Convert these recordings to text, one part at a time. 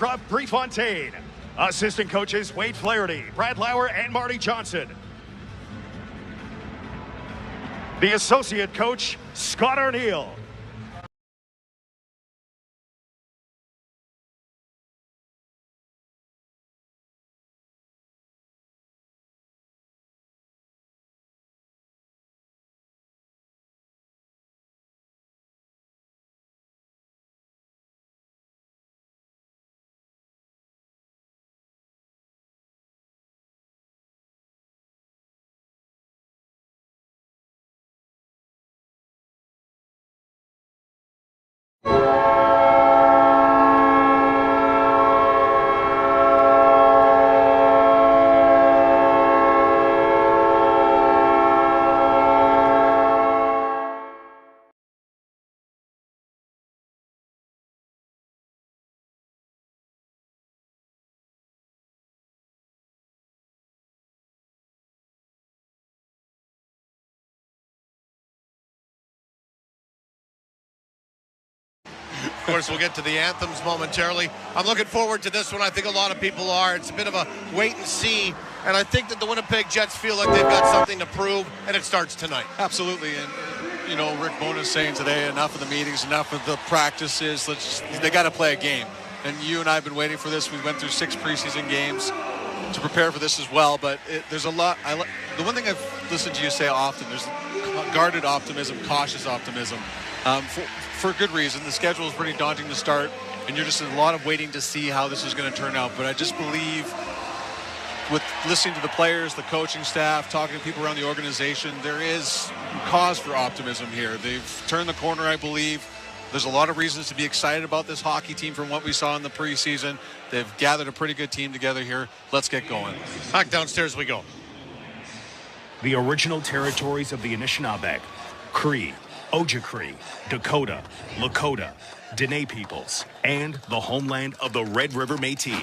Prefontaine. Assistant coaches Wade Flaherty, Brad Lauer, and Marty Johnson. The associate coach, Scott Arneal. Of course, we'll get to the anthems momentarily. I'm looking forward to this one. I think a lot of people are. It's a bit of a wait and see. And I think that the Winnipeg Jets feel like they've got something to prove, and it starts tonight. Absolutely. And, you know, Rick Bona's saying today, enough of the meetings, enough of the practices. They got to play a game. And you and I have been waiting for this. We went through 6 preseason games to prepare for this as well. But there's a lot. The one thing I've listened to you say often, there's guarded optimism, cautious optimism. For good reason. The schedule is pretty daunting to start, and you're just a lot of waiting to see how this is going to turn out. But I just believe, with listening to the players, the coaching staff, talking to people around the organization, there is cause for optimism here. They've turned the corner, I believe. There's a lot of reasons to be excited about this hockey team from what we saw in the preseason. They've gathered a pretty good team together here. Let's get going. Back downstairs we go. The original territories of the Anishinaabe, Cree, Ojibwe, Dakota, Lakota, Dene peoples, and the homeland of the Red River Métis.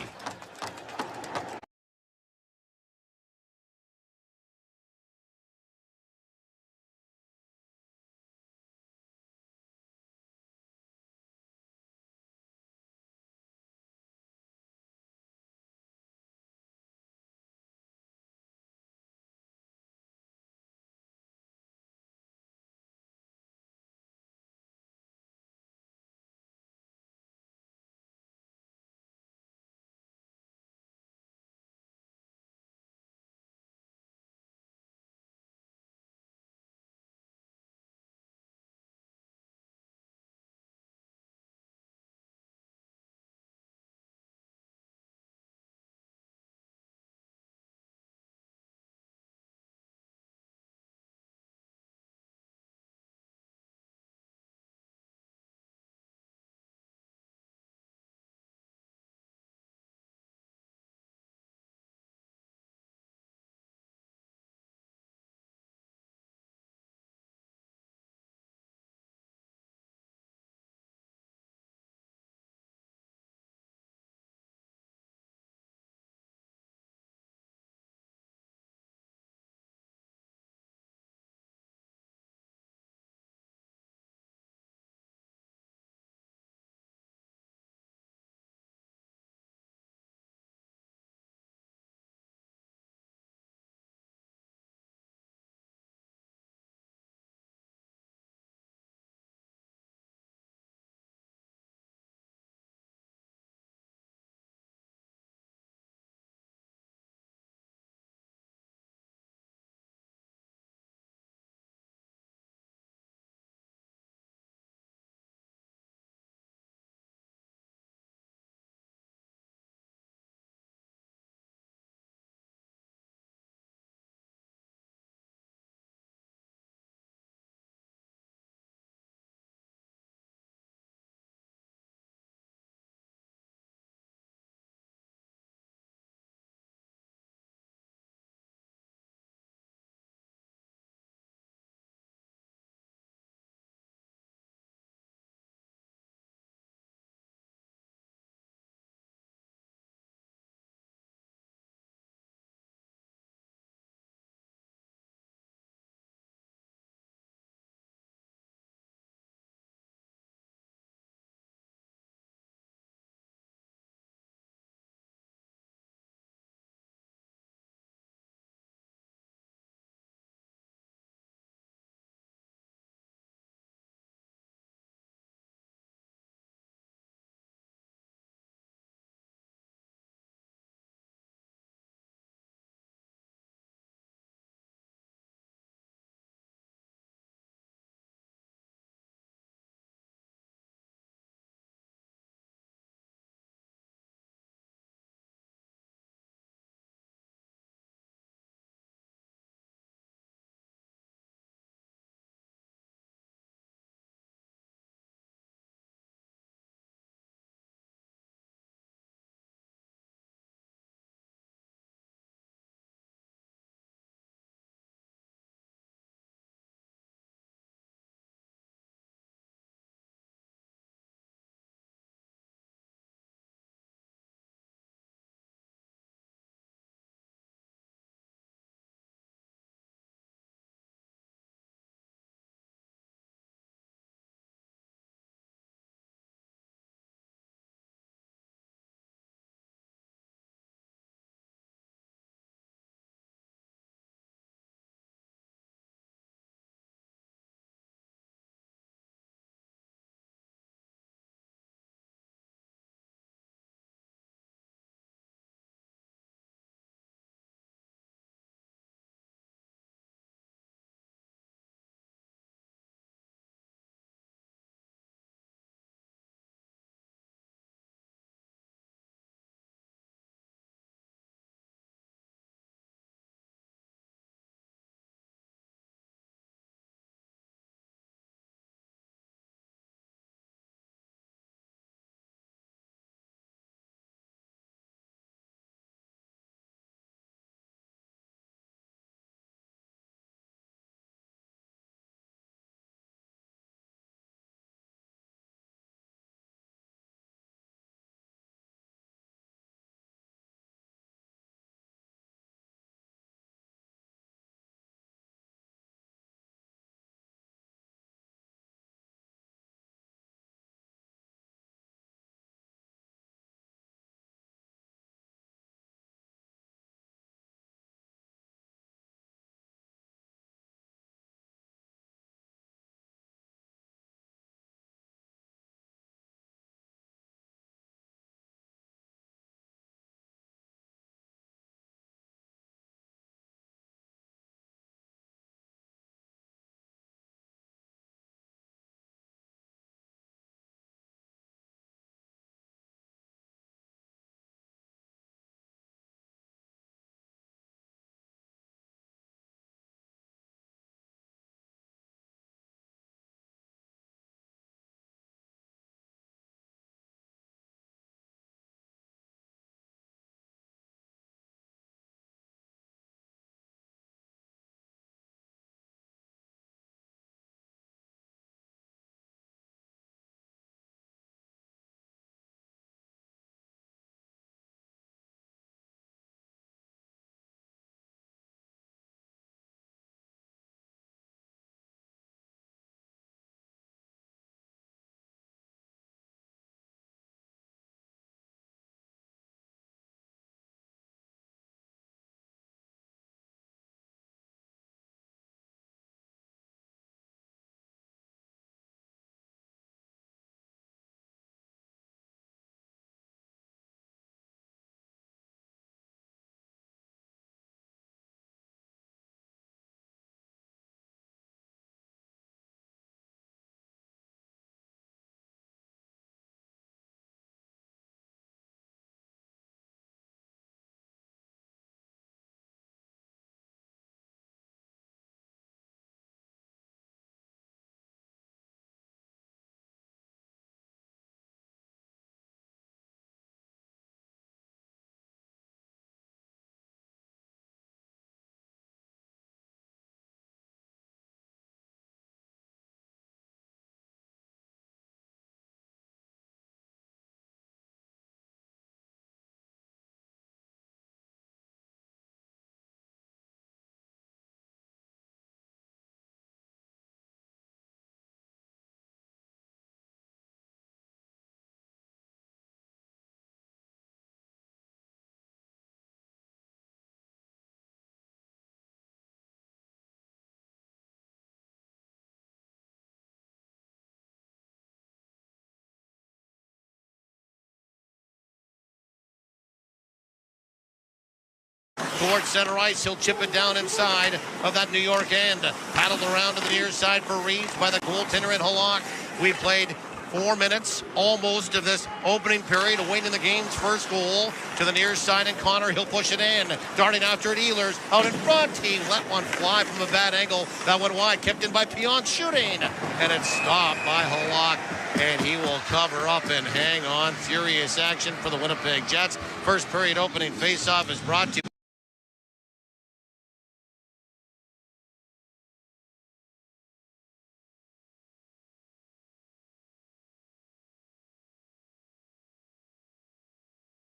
towards center ice. He'll chip it down inside of that New York end. Paddled around to the near side for Reeves by the goaltender in Halak. We played 4 minutes almost of this opening period, awaiting the game's first goal. To the near side, and Connor, he'll push it in. Darting after it, Ehlers out in front. He let one fly from a bad angle. That went wide, kept in by Pion shooting. And it's stopped by Halak, and he will cover up and hang on. Furious action for the Winnipeg Jets. First period opening faceoff is brought to you.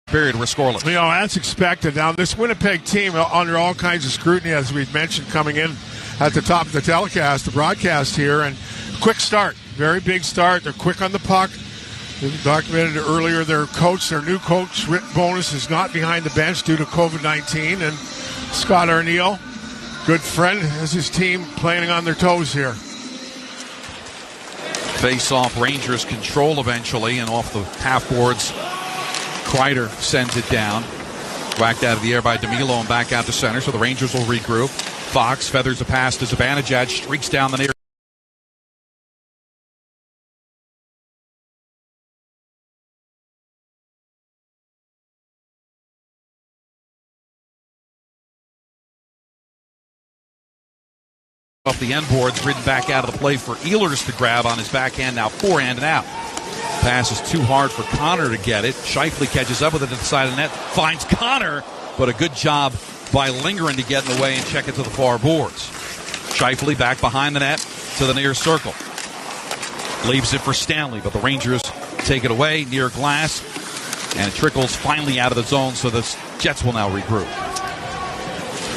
Period, we're scoreless. That's expected. Now, this Winnipeg team, under all kinds of scrutiny, as we've mentioned, coming in at the top of the telecast, the broadcast here, and quick start, very big start. They're quick on the puck. We documented earlier their new coach, Rick Bowness, is not behind the bench due to COVID-19, and Scott Arneal, good friend, has his team playing on their toes here. Face-off, Rangers control eventually, and off the half boards, Kreider sends it down. Whacked out of the air by DeMilo and back out to center, so the Rangers will regroup. Fox feathers a pass to Zibanejad, streaks down the near off the end boards, ridden back out of the play for Ehlers to grab on his backhand, now forehand and out. Pass is too hard for Connor to get it. Scheifele catches up with it to the side of the net, finds Connor, but a good job by Lindgren to get in the way and check it to the far boards. Scheifele back behind the net to the near circle. Leaves it for Stanley, but the Rangers take it away near glass, and it trickles finally out of the zone, so the Jets will now regroup.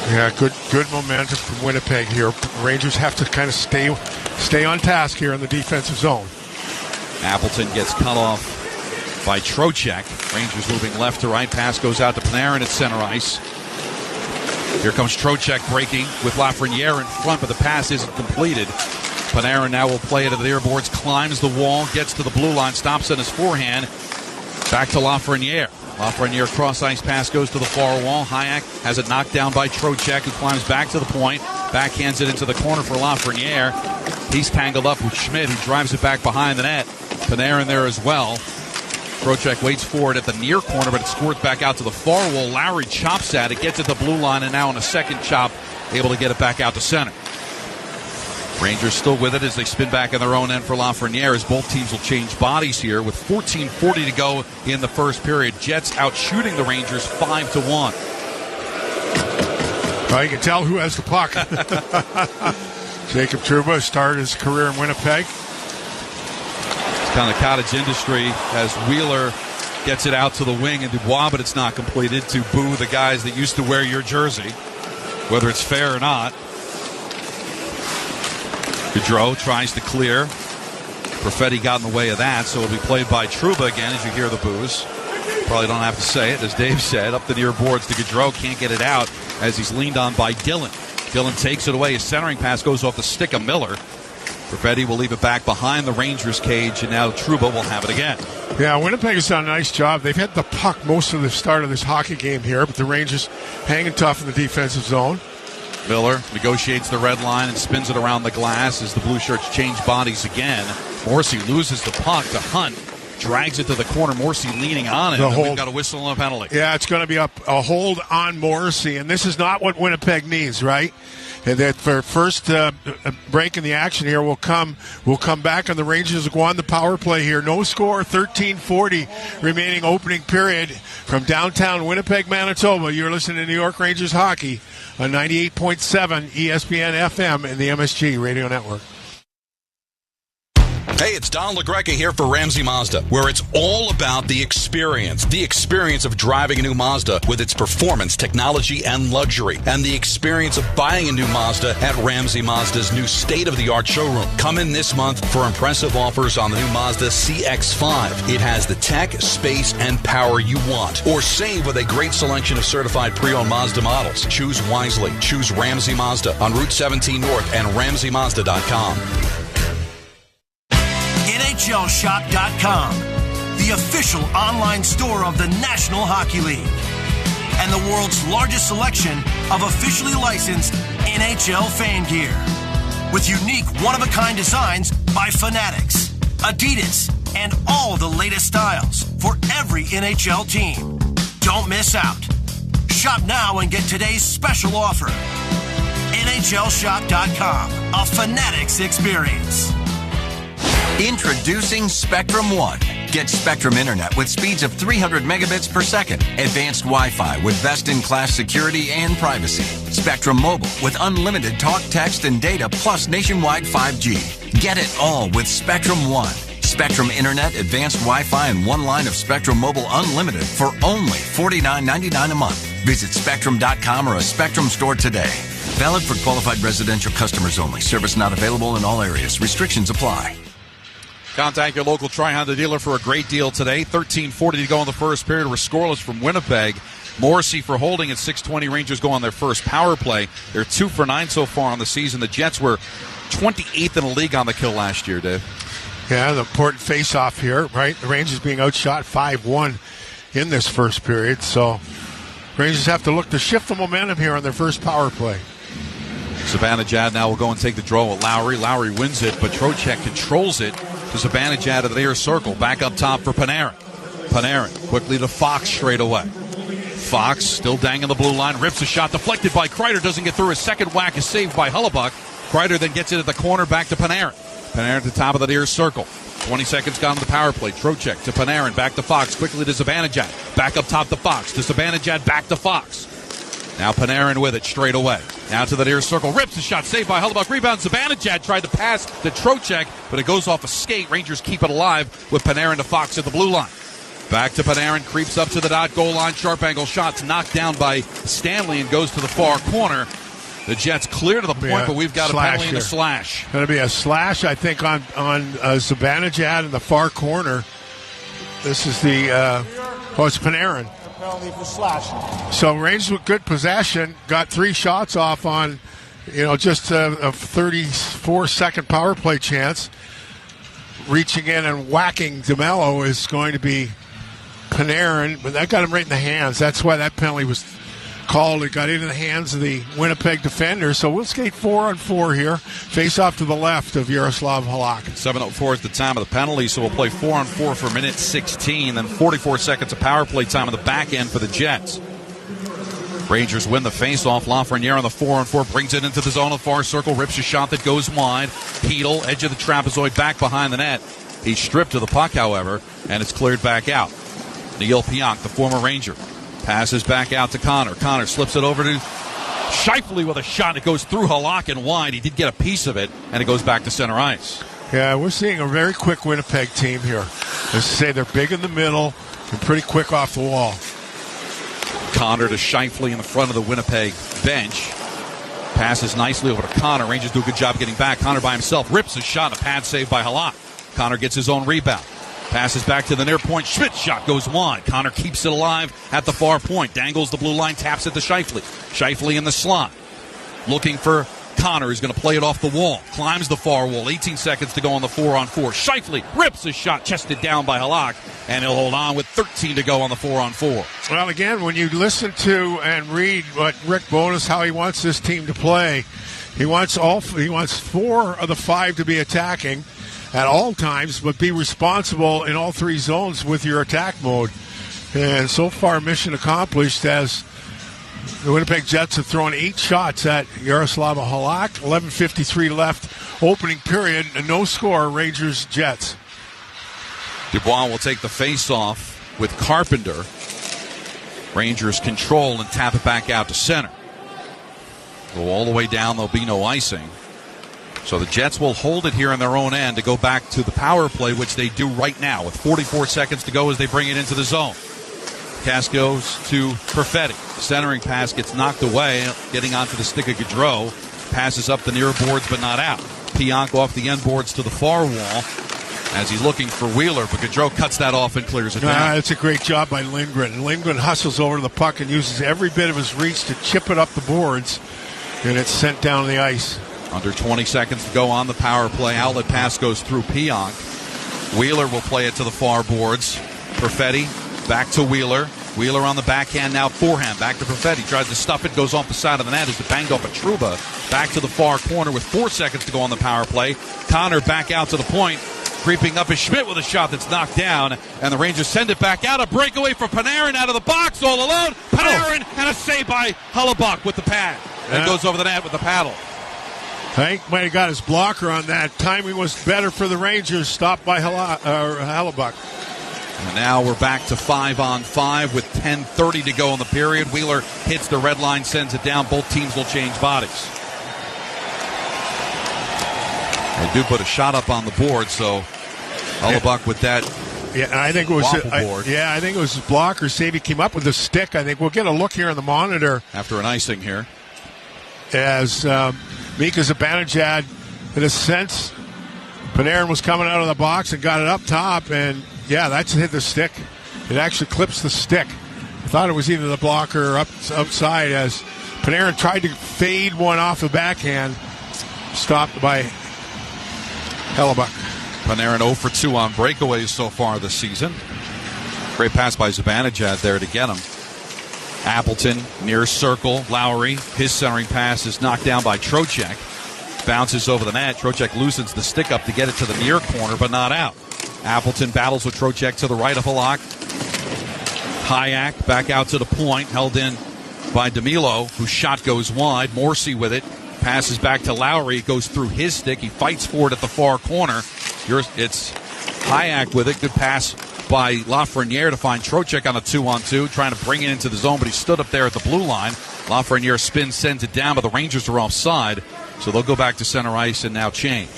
Yeah, good momentum from Winnipeg here. Rangers have to kind of stay on task here in the defensive zone. Appleton gets cut off by Trocheck. Rangers moving left to right. Pass goes out to Panarin at center ice. Here comes Trocheck breaking with Lafreniere in front, but the pass isn't completed. Panarin now will play it to the near boards, climbs the wall, gets to the blue line, stops on his forehand. Back to Lafreniere. Lafreniere cross-ice pass goes to the far wall. Hayek has it knocked down by Trocheck, who climbs back to the point. Backhands it into the corner for Lafreniere. He's tangled up with Schmidt, who drives it back behind the net. Panarin there as well. Trocheck waits for it at the near corner, but it squirts back out to the far wall. Lowry chops at it, gets at the blue line, and now on a second chop, able to get it back out to center. Rangers still with it as they spin back in their own end for Lafreniere, as both teams will change bodies here with 14:40 to go in the first period. Jets out shooting the Rangers 5-1. Well, you can tell who has the puck. Jacob Trouba started his career in Winnipeg. It's kind of cottage industry as Wheeler gets it out to the wing and Dubois, but it's not completed, to boo the guys that used to wear your jersey, whether it's fair or not. Gaudreau tries to clear. Perfetti got in the way of that, so it'll be played by Trouba again as you hear the boos. Probably don't have to say it, as Dave said. Up the near boards to Gaudreau, can't get it out as he's leaned on by Dillon. Dillon takes it away. His centering pass goes off the stick of Miller. Perfetti will leave it back behind the Rangers' cage, and now Trouba will have it again. Yeah, Winnipeg has done a nice job. They've had the puck most of the start of this hockey game here, but the Rangers hanging tough in the defensive zone. Miller negotiates the red line and spins it around the glass as the Blue Shirts change bodies again. Morrissey loses the puck to Hunt. Drags it to the corner. Morrissey leaning on it. We've got a whistle and a penalty. Yeah, it's going to be a hold on Morrissey, and this is not what Winnipeg needs, right? And that for first break in the action here will come back on the Rangers will go on the power play here. No score, 13:40 remaining opening period from downtown Winnipeg, Manitoba. You're listening to New York Rangers hockey on 98.7 ESPN FM and the MSG Radio Network. Hey, it's Don LaGreca here for Ramsey Mazda, where it's all about the experience of driving a new Mazda with its performance, technology, and luxury, and the experience of buying a new Mazda at Ramsey Mazda's new state-of-the-art showroom. Come in this month for impressive offers on the new Mazda CX-5. It has the tech, space, and power you want. Or save with a great selection of certified pre-owned Mazda models. Choose wisely. Choose Ramsey Mazda on Route 17 North and RamseyMazda.com. NHLShop.com, the official online store of the National Hockey League. and the world's largest selection of officially licensed NHL fan gear. With unique one-of-a-kind designs by Fanatics, Adidas, and all the latest styles for every NHL team. Don't miss out. Shop now and get today's special offer. NHLShop.com, a Fanatics experience. Introducing Spectrum One. Get Spectrum Internet with speeds of 300 megabits per second, advanced Wi-Fi with best-in-class security and privacy, Spectrum Mobile with unlimited talk, text, and data plus nationwide 5G. Get it all with Spectrum One. Spectrum Internet, advanced Wi-Fi, and one line of Spectrum Mobile Unlimited for only $49.99 a month. Visit Spectrum.com or a Spectrum store today. Valid for qualified residential customers only. Service not available in all areas. Restrictions apply. Contact your local Tri-Honda dealer for a great deal today. 13:40 to go in the first period. We're scoreless from Winnipeg. Morrissey for holding at 6:20. Rangers go on their first power play. They're 2 for 9 so far on the season. The Jets were 28th in the league on the kill last year, Dave. Yeah, the important face-off here, right? The Rangers being outshot 5-1 in this first period. So Rangers have to look to shift the momentum here on their first power play. Zibanejad now will go and take the draw with Lowry. Lowry wins it, but Trocheck controls it to Zibanejad at the near circle. Back up top for Panarin. Panarin quickly to Fox straight away. Fox still dangling the blue line. Rips a shot deflected by Kreider. Doesn't get through. His second whack is saved by Hellebuyck. Kreider then gets it at the corner. Back to Panarin. Panarin at the top of the near circle. 20 seconds gone to the power play. Trocheck to Panarin. Back to Fox. Quickly to Zibanejad. Back up top to Fox. To Zibanejad. Back to Fox. Now Panarin with it straight away. Now to the near circle. Rips a shot. Saved by Hellebuyck. Rebound. Zibanejad tried to pass to Trocheck, but it goes off a skate. Rangers keep it alive with Panarin to Fox at the blue line. Back to Panarin. Creeps up to the dot goal line. Sharp angle shots knocked down by Stanley and goes to the far corner. The Jets clear to the point, but we've got a penalty and a slash. Going to be a slash, I think, on Zibanejad in the far corner. This is the it's Panarin. Penalty for slashing. So Rangers with good possession got 3 shots off on, just a 34-second power play chance. Reaching in and whacking DeMello is going to be Panarin, but that got him right in the hands. That's why that penalty was called. It got into the hands of the Winnipeg defender. So we'll skate 4-on-4 here. Face off to the left of Yaroslav Halak. 7:04 is the time of the penalty, so we'll play 4-on-4 for a minute 16. Then 44 seconds of power play time on the back end for the Jets. Rangers win the face-off. Lafreniere on the 4-on-4 brings it into the zone of the far circle. Rips a shot that goes wide. Hedl, edge of the trapezoid, back behind the net. He's stripped to the puck, however, and it's cleared back out. Neil Pionk, the former Ranger, passes back out to Connor. Connor slips it over to Scheifele with a shot. It goes through Halak and wide. He did get a piece of it, and it goes back to center ice. Yeah, we're seeing a very quick Winnipeg team here. Let's say they're big in the middle and pretty quick off the wall. Connor to Scheifele in the front of the Winnipeg bench. Passes nicely over to Connor. Rangers do a good job getting back. Connor by himself rips a shot. A pad save by Halak. Connor gets his own rebound. Passes back to the near point. Schmidt's shot goes wide. Connor keeps it alive at the far point. Dangles the blue line. Taps it to Scheifele. Scheifele in the slot. Looking for Connor. He's going to play it off the wall. Climbs the far wall. 18 seconds to go on the 4-on-4. Scheifele rips a shot. Chested down by Halak. And he'll hold on with 13 to go on the 4-on-4. Well, again, when you listen to and read what Rick Bowness, how he wants this team to play, he wants 4 of the 5 to be attacking at all times, but be responsible in all 3 zones with your attack mode. And so far, mission accomplished, as the Winnipeg Jets have thrown 8 shots at Yaroslav Halak. 11:53 left, opening period, no score, Rangers Jets. Dubois will take the face-off with Carpenter. Rangers control and tap it back out to center. Go all the way down, there'll be no icing. So the Jets will hold it here on their own end to go back to the power play, which they do right now with 44 seconds to go as they bring it into the zone. Pass goes to Perfetti. Centering pass gets knocked away, getting onto the stick of Gaudreau. Passes up the near boards, but not out. Pionk off the end boards to the far wall as he's looking for Wheeler, but Gaudreau cuts that off and clears it down. That's a great job by Lindgren. And Lindgren hustles over to the puck and uses every bit of his reach to chip it up the boards, and it's sent down the ice. Under 20 seconds to go on the power play. Outlet pass goes through Pionk. Wheeler will play it to the far boards. Perfetti back to Wheeler. Wheeler on the backhand, now forehand. Back to Perfetti. Tries to stuff it, goes off the side of the net as it banged off a Trouba. Back to the far corner with 4 seconds to go on the power play. Connor back out to the point. Creeping up is Schmidt with a shot that's knocked down. And the Rangers send it back out. A breakaway for Panarin out of the box all alone. Panarin and a save by Hellebuyck with the pad. And goes over the net with the paddle. Hank might have got his blocker on that. Timing was better for the Rangers. Stopped by Hellebuyck. And now we're back to 5-on-5 with 10:30 to go in the period. Wheeler hits the red line, sends it down. Both teams will change bodies. They do put a shot up on the board, so Hellebuyck with that. Yeah, I think it was. I think it was his blocker save. He came up with a stick. I think we'll get a look here on the monitor after an icing here, as Mika Zibanejad, in a sense, Panarin was coming out of the box and got it up top, and that's hit the stick. It actually clips the stick. I thought it was either the blocker or outside as Panarin tried to fade one off the backhand, stopped by Hellebuyck. Panarin 0 for 2 on breakaways so far this season. Great pass by Zibanejad there to get him. Appleton near circle. Lowry, his centering pass is knocked down by Trocheck. Bounces over the net. Trocheck loosens the stick up to get it to the near corner, but not out. Appleton battles with Trocheck to the right of Halak. Hayek back out to the point, held in by DeMilo, whose shot goes wide. Morrissey with it. Passes back to Lowry. Goes through his stick. He fights for it at the far corner. It's Hayek with it. Good pass by Lafreniere to find Trocheck on a 2-on-2, trying to bring it into the zone, but he stood up there at the blue line. Lafreniere spins, sends it down, but the Rangers are offside, so they'll go back to center ice and now change.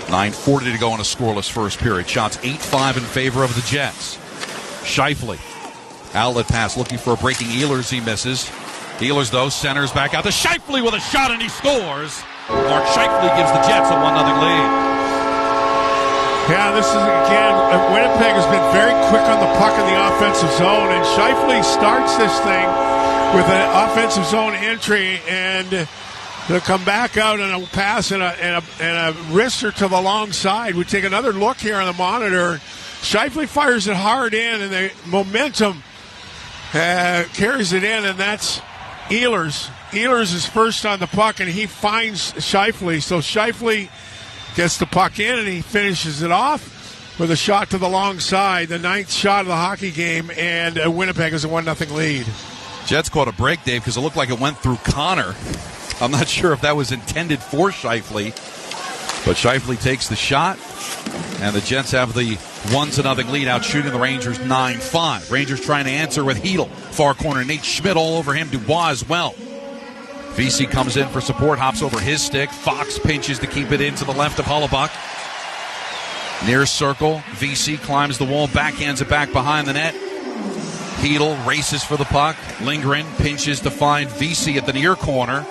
9:40 to go in a scoreless first period. Shots 8-5 in favor of the Jets. Scheifele, outlet pass, looking for a breaking Ehlers. He misses. Ehlers, though, centers back out to Scheifele with a shot, and he scores. Mark Scheifele gives the Jets a 1-0 lead. Yeah, this is, again, Winnipeg has been very quick on the puck in the offensive zone, and Scheifele starts this thing with an offensive zone entry, and they'll come back out and a pass and a wrister to the long side. We take another look here on the monitor. Scheifele fires it hard in, and the momentum carries it in, and that's Ehlers. Ehlers is first on the puck, and he finds Scheifele. So Scheifele gets the puck in, and he finishes it off with a shot to the long side, the 9th shot of the hockey game, and Winnipeg has a 1-0 lead. Jets caught a break, Dave, because it looked like it went through Connor. I'm not sure if that was intended for Scheifele, but Scheifele takes the shot, and the Jets have the 1-0 lead, out shooting the Rangers 9-5. Rangers trying to answer with Hedl. Far corner, Nate Schmidt all over him, Dubois as well. VC comes in for support, hops over his stick. Fox pinches to keep it into the left of Hellebuyck. Near circle, VC climbs the wall, backhands it back behind the net. Hedl races for the puck. Lindgren pinches to find VC at the near corner.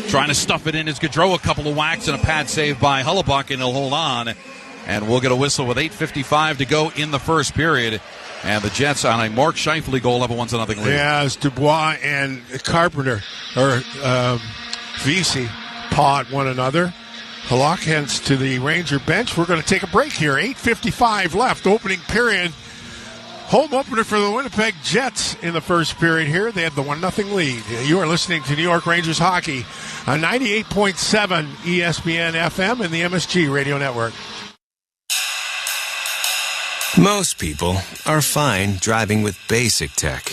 Trying to stuff it in is Gaudreau, a couple of whacks and a pad save by Hellebuyck, and he'll hold on. And we'll get a whistle with 8:55 to go in the first period. And the Jets on a Mark Scheifele goal have a 1-0 lead. Yeah, it's Dubois and Carpenter, or VC, paw at one another. Halak heads to the Ranger bench. We're going to take a break here. 8:55 left, opening period. Home opener for the Winnipeg Jets in the first period here. They have the 1-0 lead. You are listening to New York Rangers hockey on 98.7 ESPN FM and the MSG Radio Network. Most people are fine driving with basic tech.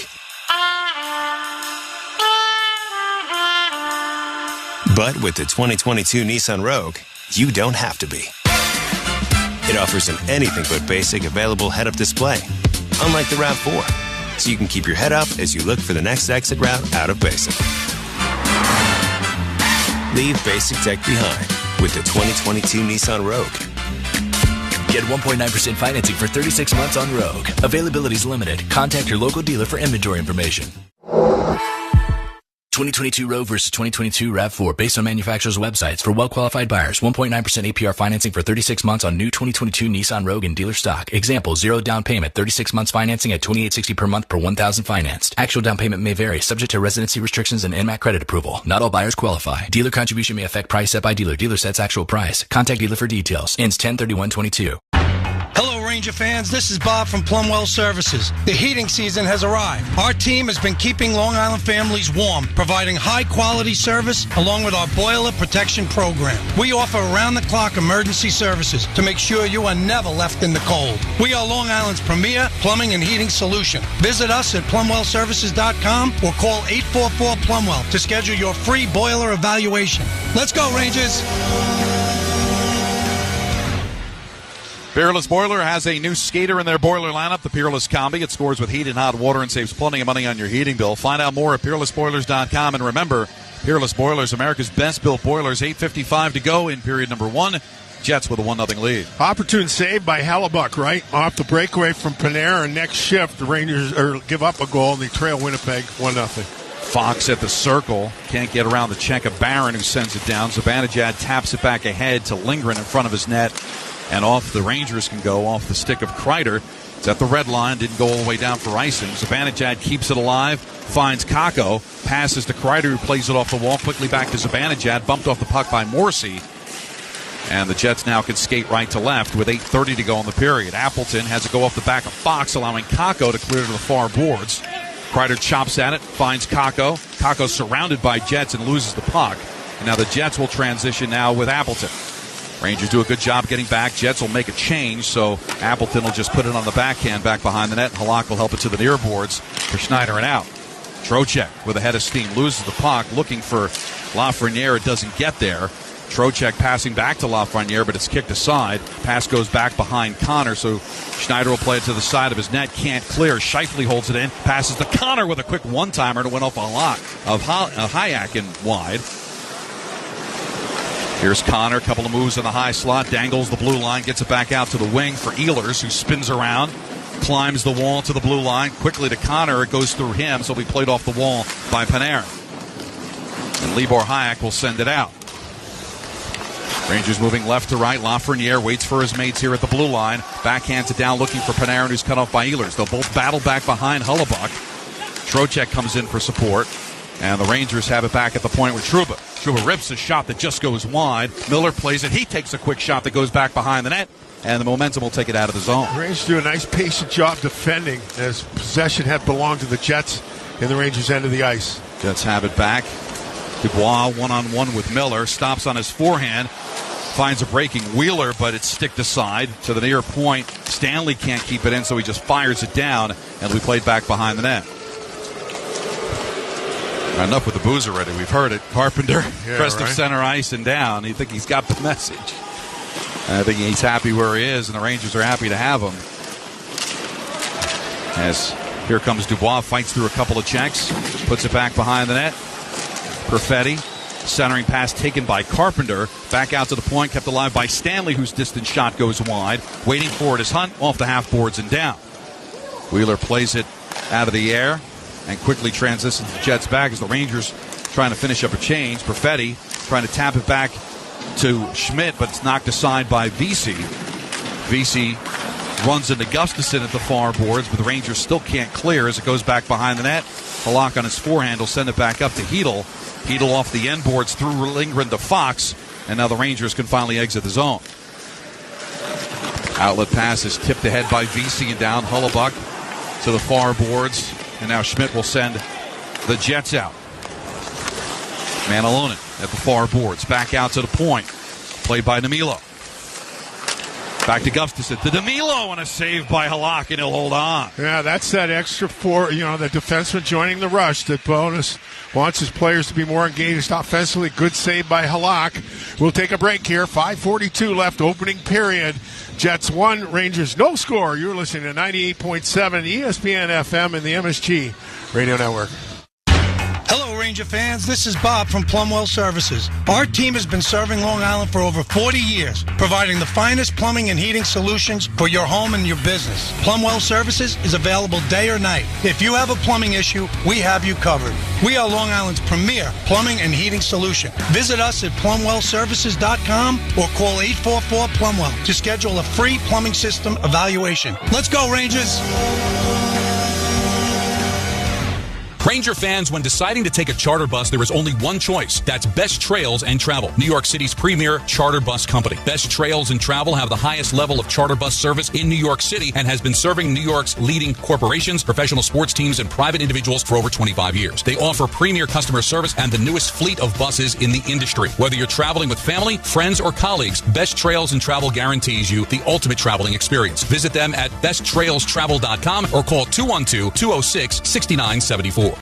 But with the 2022 Nissan Rogue, you don't have to be. It offers an anything-but-basic available head-up display, unlike the RAV4, so you can keep your head up as you look for the next exit route out of basic. Leave basic tech behind with the 2022 Nissan Rogue. Get 1.9% financing for 36 months on Rogue. Availability is limited. Contact your local dealer for inventory information. 2022 Rogue versus 2022 RAV4 based on manufacturer's websites. For well-qualified buyers, 1.9% APR financing for 36 months on new 2022 Nissan Rogue in dealer stock. Example, 0 down payment, 36 months financing at $2,860 per month per 1,000 financed. Actual down payment may vary, subject to residency restrictions and NMAC credit approval. Not all buyers qualify. Dealer contribution may affect price set by dealer. Dealer sets actual price. Contact dealer for details. Ends 10/31/22. Hello, Ranger fans, this is Bob from Plumwell Services. The heating season has arrived. Our team has been keeping Long Island families warm, providing high-quality service along with our boiler protection program. We offer around-the-clock emergency services to make sure you are never left in the cold. We are Long Island's premier plumbing and heating solution. Visit us at plumwellservices.com or call 844-PLUMWELL to schedule your free boiler evaluation. Let's go, Rangers! Peerless Boiler has a new skater in their boiler lineup, the Peerless Combi. It scores with heat and hot water and saves plenty of money on your heating bill. Find out more at peerlessboilers.com. And remember, Peerless Boilers, America's best-built boilers. 8:55 to go in period number 1. Jets with a 1-0 lead. Opportune save by Hellebuck, right? Off the breakaway from Panarin. Next shift, the Rangers give up a goal, and they trail Winnipeg 1-0. Fox at the circle. Can't get around the check of Barron, who sends it down. Zibanejad taps it back ahead to Lindgren in front of his net. And off the Rangers can go off the stick of Kreider. It's at the red line, didn't go all the way down for icing. Zibanejad keeps it alive, finds Kakko, passes to Kreider, who plays it off the wall, quickly back to Zibanejad, bumped off the puck by Morrissey. And the Jets now can skate right to left with 8:30 to go in the period. Appleton has to go off the back of Fox, allowing Kakko to clear to the far boards. Kreider chops at it, finds Kakko. Kakko surrounded by Jets and loses the puck. And now the Jets will transition now with Appleton. Rangers do a good job getting back. Jets will make a change, so Appleton will just put it on the backhand back behind the net. Halak will help it to the near boards for Schneider and out. Trocheck with a head of steam loses the puck, looking for Lafreniere. It doesn't get there. Trocheck passing back to Lafreniere, but it's kicked aside. Pass goes back behind Connor, so Schneider will play it to the side of his net. Can't clear. Scheifele holds it in. Passes to Connor with a quick one-timer to win off a lot of Hayek in wide. Here's Connor, a couple of moves in the high slot, dangles the blue line, gets it back out to the wing for Ehlers, who spins around, climbs the wall to the blue line, quickly to Connor, it goes through him, so it'll be played off the wall by Panarin. And Libor Hayek will send it out. Rangers moving left to right, Lafreniere waits for his mates here at the blue line, backhands it down looking for Panarin, who's cut off by Ehlers. They'll both battle back behind Hellebuck. Trocheck comes in for support. And the Rangers have it back at the point with Trouba. Trouba rips a shot that just goes wide. Miller plays it. He takes a quick shot that goes back behind the net. And the momentum will take it out of the zone. The Rangers do a nice patient job defending as possession had belonged to the Jets in the Rangers' end of the ice. Jets have it back. Dubois one-on-one with Miller. Stops on his forehand. Finds a breaking Wheeler, but it's sticked aside to the near point. Stanley can't keep it in, so he just fires it down. And we played back behind the net. Enough with the booze already. We've heard it. Carpenter, crest of center ice and down. You think he's got the message. I think he's happy where he is, and the Rangers are happy to have him. As here comes Dubois, fights through a couple of checks, puts it back behind the net. Perfetti, centering pass taken by Carpenter. Back out to the point, kept alive by Stanley, whose distant shot goes wide. Waiting for it is Hunt, off the half boards and down. Wheeler plays it out of the air and quickly transitions the Jets back as the Rangers trying to finish up a change. Perfetti trying to tap it back to Schmidt, but it's knocked aside by Vesey. Vesey runs into Gustafsson at the far boards, but the Rangers still can't clear as it goes back behind the net. Halak on his forehand will send it back up to Hedl. Hedl off the end boards through Lindgren to Fox, and now the Rangers can finally exit the zone. Outlet pass is tipped ahead by Vesey and down Hellebuck to the far boards. And now Schmidt will send the Jets out. Manilonen at the far boards. Back out to the point. Played by Danilo. Back to Gustafsson. To Danilo and a save by Halak, and he'll hold on. Yeah, that's that extra the defenseman joining the rush that Bonus wants his players to be more engaged offensively. Good save by Halak. We'll take a break here. 5:42 left, opening period. Jets 1, Rangers no score. You're listening to 98.7 ESPN FM and the MSG Radio Network. Hello, Ranger fans. This is Bob from Plumwell Services. Our team has been serving Long Island for over 40 years, providing the finest plumbing and heating solutions for your home and your business. Plumwell Services is available day or night. If you have a plumbing issue, we have you covered. We are Long Island's premier plumbing and heating solution. Visit us at plumwellservices.com or call 844-PLUMWELL to schedule a free plumbing system evaluation. Let's go, Rangers! Ranger fans, when deciding to take a charter bus, there is only one choice. That's Best Trails and Travel, New York City's premier charter bus company. Best Trails and Travel have the highest level of charter bus service in New York City and has been serving New York's leading corporations, professional sports teams, and private individuals for over 25 years. They offer premier customer service and the newest fleet of buses in the industry. Whether you're traveling with family, friends, or colleagues, Best Trails and Travel guarantees you the ultimate traveling experience. Visit them at besttrailstravel.com or call 212-206-6974.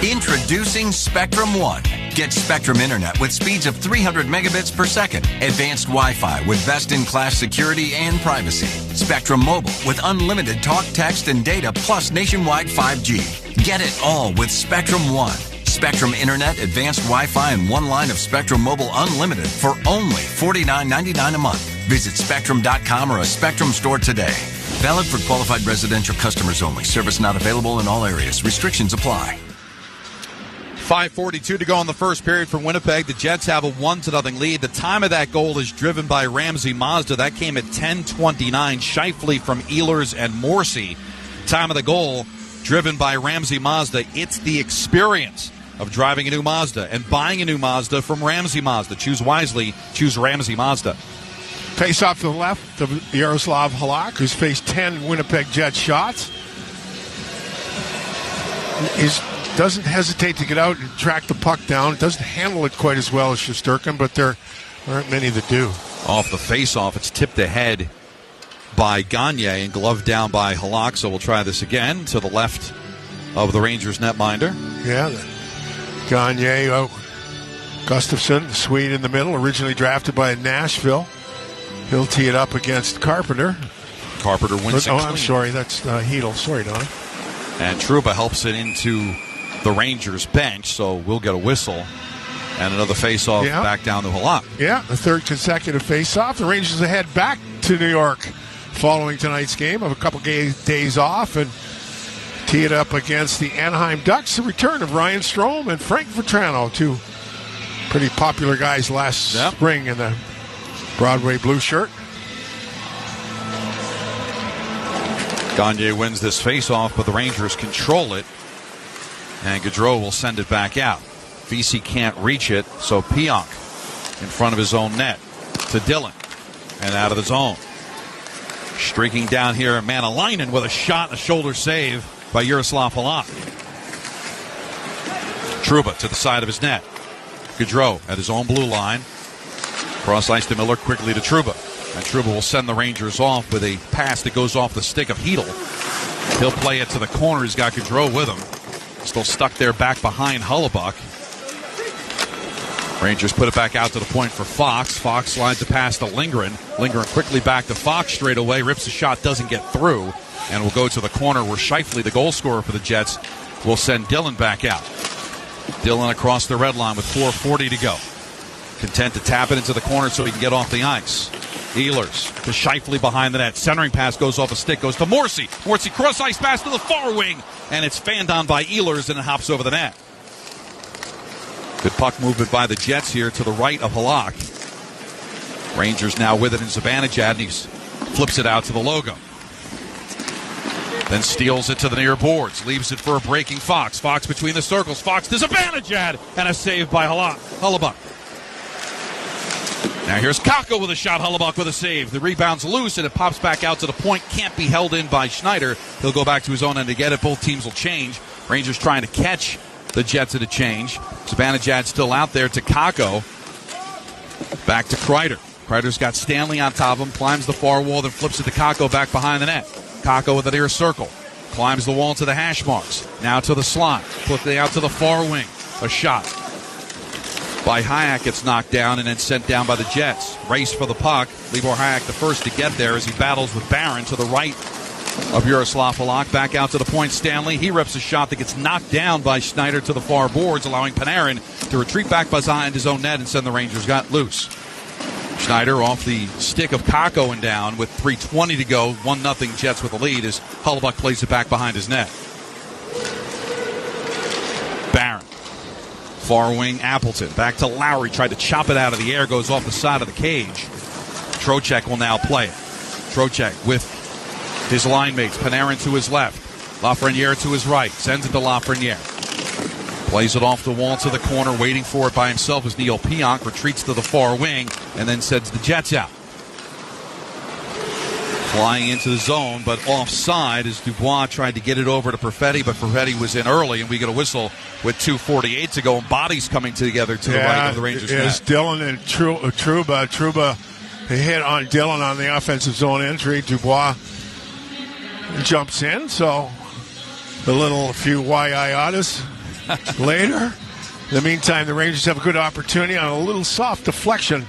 Introducing Spectrum One. Get Spectrum Internet with speeds of 300 megabits per second, advanced Wi-Fi with best-in-class security and privacy, Spectrum Mobile with unlimited talk, text, and data plus nationwide 5G. Get it all with Spectrum One. Spectrum Internet, advanced Wi-Fi, and one line of Spectrum Mobile Unlimited for only $49.99 a month. Visit Spectrum.com or a Spectrum store today. Valid for qualified residential customers only. Service not available in all areas. Restrictions apply. 5:42 to go in the first period for Winnipeg. The Jets have a 1-0 lead. The time of that goal is driven by Ramsey Mazda. That came at 10:29. Shifley from Ehlers and Morrissey. Time of the goal driven by Ramsey Mazda. It's the experience of driving a new Mazda and buying a new Mazda from Ramsey Mazda. Choose wisely. Choose Ramsey Mazda. Face off to the left of Yaroslav Halak, who's faced 10 Winnipeg Jets shots. Doesn't hesitate to get out and track the puck down. Doesn't handle it quite as well as Shesterkin, but there aren't many that do. Off the face-off, it's tipped ahead by Gagne and gloved down by Halak. So we'll try this again to the left of the Rangers netminder. Yeah, Gagne, Gustafsson, the Swede in the middle, originally drafted by Nashville. He'll tee it up against Carpenter. Carpenter wins it. Oh, I'm sorry, that's Hedl. Sorry, Don. And Trouba helps it into the Rangers bench, so we'll get a whistle and another face-off back down to Halak. Yeah, the third consecutive face-off. The Rangers head back to New York following tonight's game of a couple days off and tee it up against the Anaheim Ducks. The return of Ryan Strome and Frank Vetrano, two pretty popular guys last spring in the Broadway blue shirt. Gagne wins this face-off, but the Rangers control it. And Gaudreau will send it back out. Vesey can't reach it, so Pionk in front of his own net to Dillon. And out of the zone. Streaking down here, Manalainen with a shot and a shoulder save by Yaroslav Halak. Trouba to the side of his net. Gaudreau at his own blue line. Cross ice to Miller, quickly to Trouba. And Trouba will send the Rangers off with a pass that goes off the stick of Hedl. He'll play it to the corner. He's got Gaudreau with him. Still stuck there back behind Hellebuyck. Rangers put it back out to the point for Fox. Fox slides the pass to Lindgren. Lindgren quickly back to Fox straight away. Rips the shot, doesn't get through. And will go to the corner where Shifley, the goal scorer for the Jets, will send Dillon back out. Dillon across the red line with 4:40 to go. Content to tap it into the corner so he can get off the ice. Ehlers to Shifley behind the net. Centering pass goes off a stick, goes to Morrissey. Morrissey cross ice pass to the far wing, and it's fanned on by Ehlers and it hops over the net. Good puck movement by the Jets here to the right of Halak. Rangers now with it in Zibanejad, and he flips it out to the logo. Then steals it to the near boards. Leaves it for a breaking Fox. Fox between the circles. Fox to Zibanejad, and a save by Hellebuyck. Now here's Kakko with a shot. Hellebuyck with a save. The rebound's loose, and it pops back out to the point. Can't be held in by Schneider. He'll go back to his own end to get it. Both teams will change. Rangers trying to catch the Jets at a change. Zibanejad still out there to Kakko. Back to Kreider. Kreider's got Stanley on top of him. Climbs the far wall, then flips it to Kakko back behind the net. Kakko with the near circle. Climbs the wall to the hash marks. Now to the slot. Flipping out to the far wing. A shot by Hayek gets knocked down and then sent down by the Jets. Race for the puck. Libor Hayek the first to get there as he battles with Barron to the right of Yaroslav Halak. Back out to the point, Stanley. He rips a shot that gets knocked down by Schneider to the far boards, allowing Panarin to retreat back behind his own net and send the Rangers got loose. Schneider off the stick of Kakko and down with 3:20 to go. 1-0 Jets with the lead as Hellebuyck plays it back behind his net. Barron. Far wing, Appleton. Back to Lowry. Tried to chop it out of the air. Goes off the side of the cage. Trocheck will now play it. Trocheck with his line mates. Panarin to his left. Lafreniere to his right. Sends it to Lafreniere. Plays it off the wall to the corner, waiting for it by himself as Neil Pionk retreats to the far wing and then sends the Jets out. Flying into the zone, but offside as Dubois tried to get it over to Perfetti, but Perfetti was in early, and we get a whistle with 2:48 to go, and bodies coming together to the right of the Rangers net. It's Dillon and Trouba. Trouba hit on Dillon on the offensive zone entry. Dubois jumps in, so a few Y-I-otas later. In the meantime, the Rangers have a good opportunity on a little soft deflection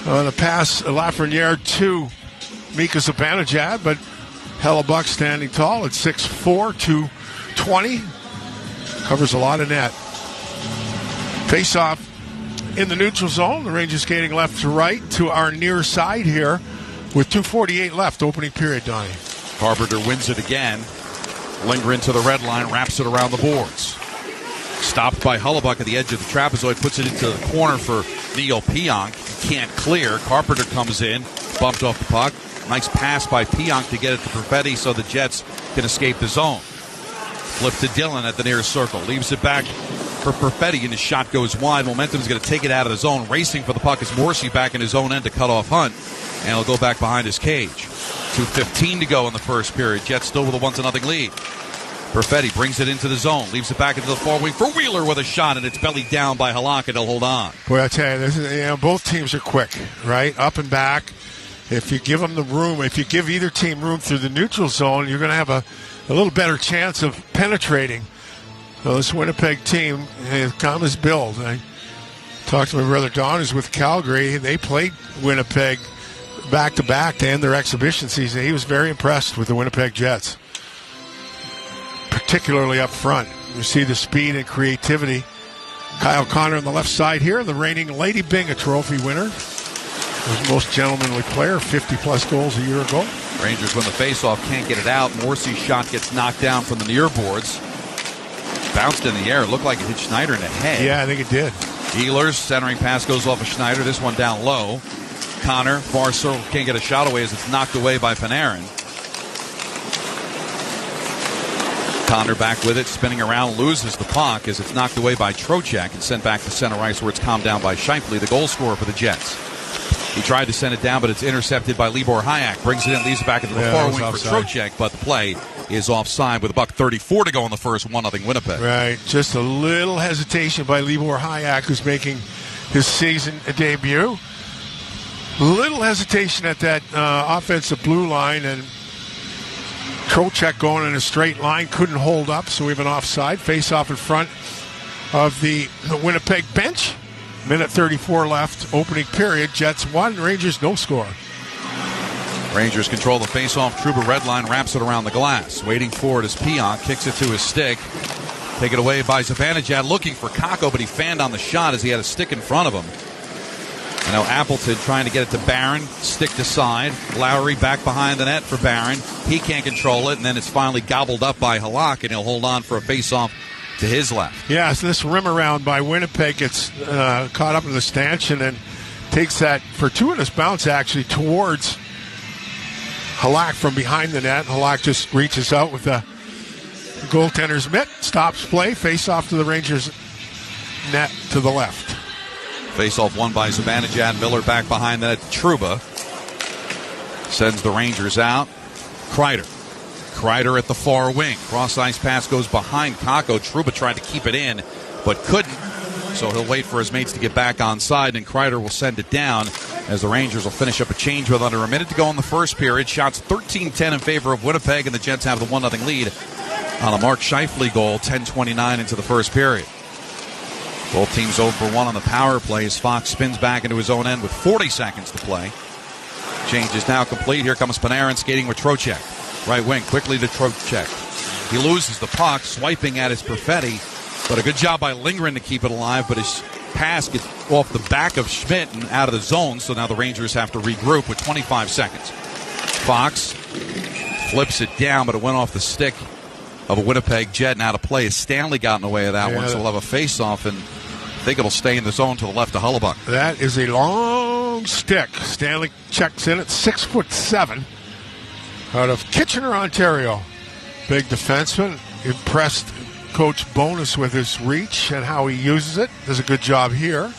on a pass, Lafreniere to Mika Zibanejad, but Hellebuck standing tall at 6'4", 220. Covers a lot of net. Face-off in the neutral zone. The Rangers skating left to right to our near side here with 2:48 left, opening period, Donnie. Carpenter wins it again. Lingering to the red line, wraps it around the boards. Stopped by Hellebuck at the edge of the trapezoid, puts it into the corner for Neil Pionk. Can't clear. Carpenter comes in, bumped off the puck. Nice pass by Pionk to get it to Perfetti so the Jets can escape the zone. Flip to Dillon at the near circle. Leaves it back for Perfetti, and his shot goes wide. Momentum's going to take it out of the zone. Racing for the puck is Morrissey back in his own end to cut off Hunt, and he'll go back behind his cage. 2:15 to go in the first period. Jets still with a 1-0 lead. Perfetti brings it into the zone, leaves it back into the far wing for Wheeler with a shot, and it's belly down by Halak, and he'll hold on. Boy, I tell you, both teams are quick, right? Up and back. If you give them the room, if you give either team room through the neutral zone, you're going to have a little better chance of penetrating. So this Winnipeg team has come as build. I talked to my brother Don, who's with Calgary. They played Winnipeg back-to-back to end their exhibition season. He was very impressed with the Winnipeg Jets, particularly up front. You see the speed and creativity. Kyle Connor on the left side here, the reigning Lady Byng, a trophy winner. Was most gentlemanly player, 50-plus goals a year ago. Rangers win the faceoff, can't get it out. Morrissey's shot gets knocked down from the near boards. Bounced in the air. It looked like it hit Schneider in the head. Yeah, I think it did. Ehlers, centering pass goes off of Schneider. This one down low. Connor, far circle, can't get a shot away as it's knocked away by Panarin. Connor back with it, spinning around, loses the puck as it's knocked away by Trocheck and sent back to center ice where it's calmed down by Scheifele, the goal scorer for the Jets. He tried to send it down, but it's intercepted by Libor Hayek. Brings it in, leaves it back into the far wing for Trocheck, but the play is offside with $1:34 to go in the first. 1-0 Winnipeg. Right, just a little hesitation by Libor Hayek, who's making his season debut. Little hesitation at that offensive blue line, and Trocheck going in a straight line, couldn't hold up, so we have an offside. Face-off in front of the Winnipeg bench. Minute 34 left, opening period. Jets 1, Rangers no score. Rangers control the face-off. Trouba red line, wraps it around the glass. Waiting for it as Pionk kicks it to his stick. Taken away by Zibanejad, looking for Kakko, but he fanned on the shot as he had a stick in front of him. And now Appleton trying to get it to Barron, stick to side. Lowry back behind the net for Barron. He can't control it, and then it's finally gobbled up by Halak, and he'll hold on for a face-off to his left. Yeah, so this rim around by Winnipeg gets caught up in the stanchion and takes that fortuitous bounce actually towards Halak from behind the net. Halak just reaches out with the goaltender's mitt, stops play, face off to the Rangers net to the left. Face off won by Zibanejad. Miller back behind the net. Trouba sends the Rangers out. Kreider at the far wing. Cross-ice pass goes behind Kakko. Trouba tried to keep it in, but couldn't. So he'll wait for his mates to get back on side, and Kreider will send it down as the Rangers will finish up a change with under a minute to go in the first period. Shots 13-10 in favor of Winnipeg, and the Jets have the 1-0 lead on a Mark Scheifele goal, 10:29 into the first period. Both teams 0 for 1 on the power play as Fox spins back into his own end with 40 seconds to play. Change is now complete. Here comes Panarin skating with Trocheck. Right wing, quickly to Trocheck. He loses the puck, swiping at his Perfetti, but a good job by Lindgren to keep it alive, but his pass gets off the back of Schmidt and out of the zone, so now the Rangers have to regroup with 25 seconds. Fox flips it down, but it went off the stick of a Winnipeg Jet and out of play. Stanley got in the way of that one, so we'll have a face-off, and I think it'll stay in the zone to the left of Hellebuck. That is a long stick. Stanley checks in at 6'7". Out of Kitchener, Ontario. Big defenseman. Impressed Coach Bonus with his reach and how he uses it. Does a good job here.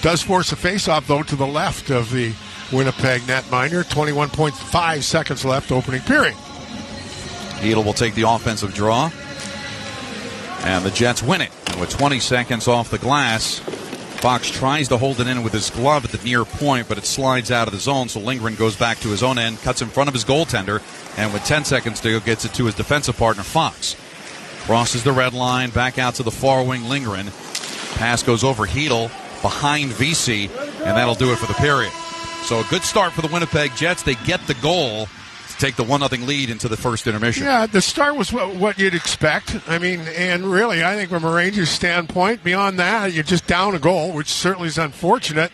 Does force a face-off, though, to the left of the Winnipeg netminder. 21.5 seconds left, opening period. Hedl will take the offensive draw. And the Jets win it. And with 20 seconds off the glass, Fox tries to hold it in with his glove at the near point, but it slides out of the zone, so Lindgren goes back to his own end, cuts in front of his goaltender, and with 10 seconds to go, gets it to his defensive partner, Fox. Crosses the red line, back out to the far wing, Lindgren. Pass goes over Hedl, behind VC, and that'll do it for the period. So a good start for the Winnipeg Jets. They get the goal to take the 1-0 lead into the first intermission. Yeah, the start was what you'd expect. I mean, and really, I think from a Rangers standpoint, beyond that, you're just down a goal, which certainly is unfortunate.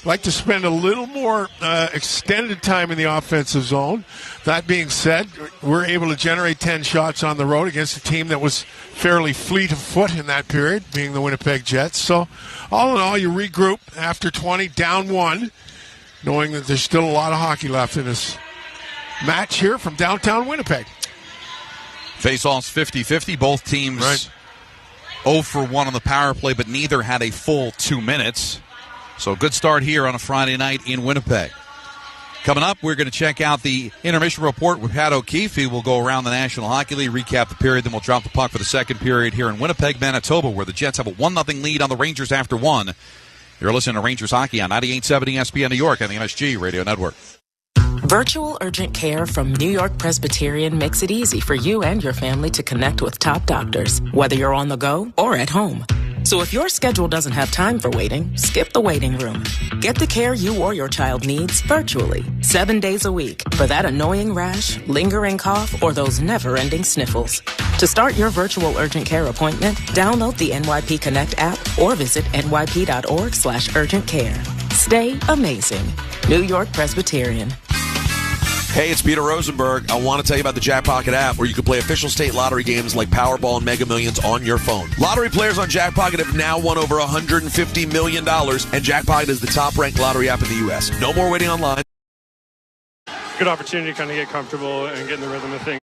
Like to spend a little more extended time in the offensive zone. That being said, we're able to generate 10 shots on the road against a team that was fairly fleet of foot in that period, being the Winnipeg Jets. So, all in all, you regroup after 20, down 1, knowing that there's still a lot of hockey left in this match here from downtown Winnipeg. Face-offs 50-50. Both teams 0 for 1 on the power play, but neither had a full 2 minutes. So good start here on a Friday night in Winnipeg. Coming up, we're going to check out the intermission report with Pat O'Keefe. He will go around the National Hockey League, recap the period, then we'll drop the puck for the second period here in Winnipeg, Manitoba, where the Jets have a 1-0 lead on the Rangers after 1. You're listening to Rangers Hockey on 98.7 ESPN New York and the MSG Radio Network. Virtual urgent care from New York Presbyterian makes it easy for you and your family to connect with top doctors, whether you're on the go or at home. So if your schedule doesn't have time for waiting, skip the waiting room. Get the care you or your child needs virtually, 7 days a week, for that annoying rash, lingering cough, or those never-ending sniffles. To start your virtual urgent care appointment, download the NYP Connect app or visit nyp.org/urgent care. Stay amazing. New York Presbyterian. Hey, it's Peter Rosenberg. I want to tell you about the Jackpocket app, where you can play official state lottery games like Powerball and Mega Millions on your phone. Lottery players on Jackpocket have now won over $150 million, and Jackpocket is the top-ranked lottery app in the U.S. No more waiting online. Good opportunity to kind of get comfortable and get in the rhythm of things.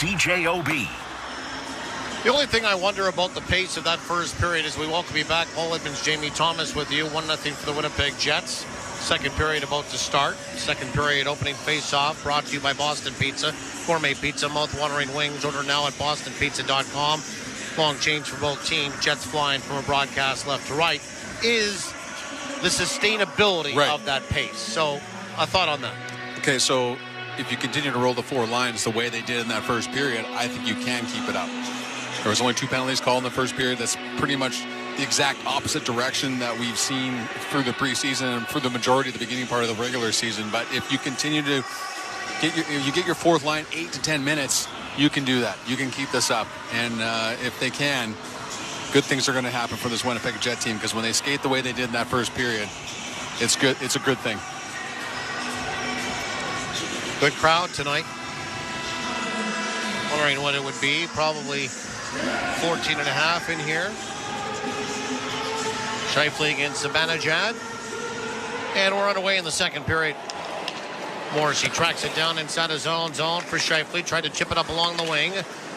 CJOB. The only thing I wonder about the pace of that first period is we welcome you back. Paul Edmonds, Jamie Thomas with you. 1-0 for the Winnipeg Jets. Second period about to start. Second period opening face-off brought to you by Boston Pizza. Gourmet pizza, mouth-watering wings. Order now at bostonpizza.com. Long change for both teams. Jets flying from a broadcast left to right. Is the sustainability of that pace. So a thought on that. Okay, so if you continue to roll the four lines the way they did in that first period, I think you can keep it up. There was only 2 penalties called in the first period. That's pretty much the exact opposite direction that we've seen through the preseason and for the majority of the beginning part of the regular season. But if you continue to get your fourth line 8 to 10 minutes, you can do that. You can keep this up. And if they can, good things are going to happen for this Winnipeg Jet team, because when they skate the way they did in that first period, it's good. It's a good thing. Good crowd tonight. Wondering what it would be. Probably 14.5 in here. Scheifele against Zibanejad. And we're underway in the second period. Morrissey tracks it down inside his own zone for Scheifele. Tried to chip it up along the wing.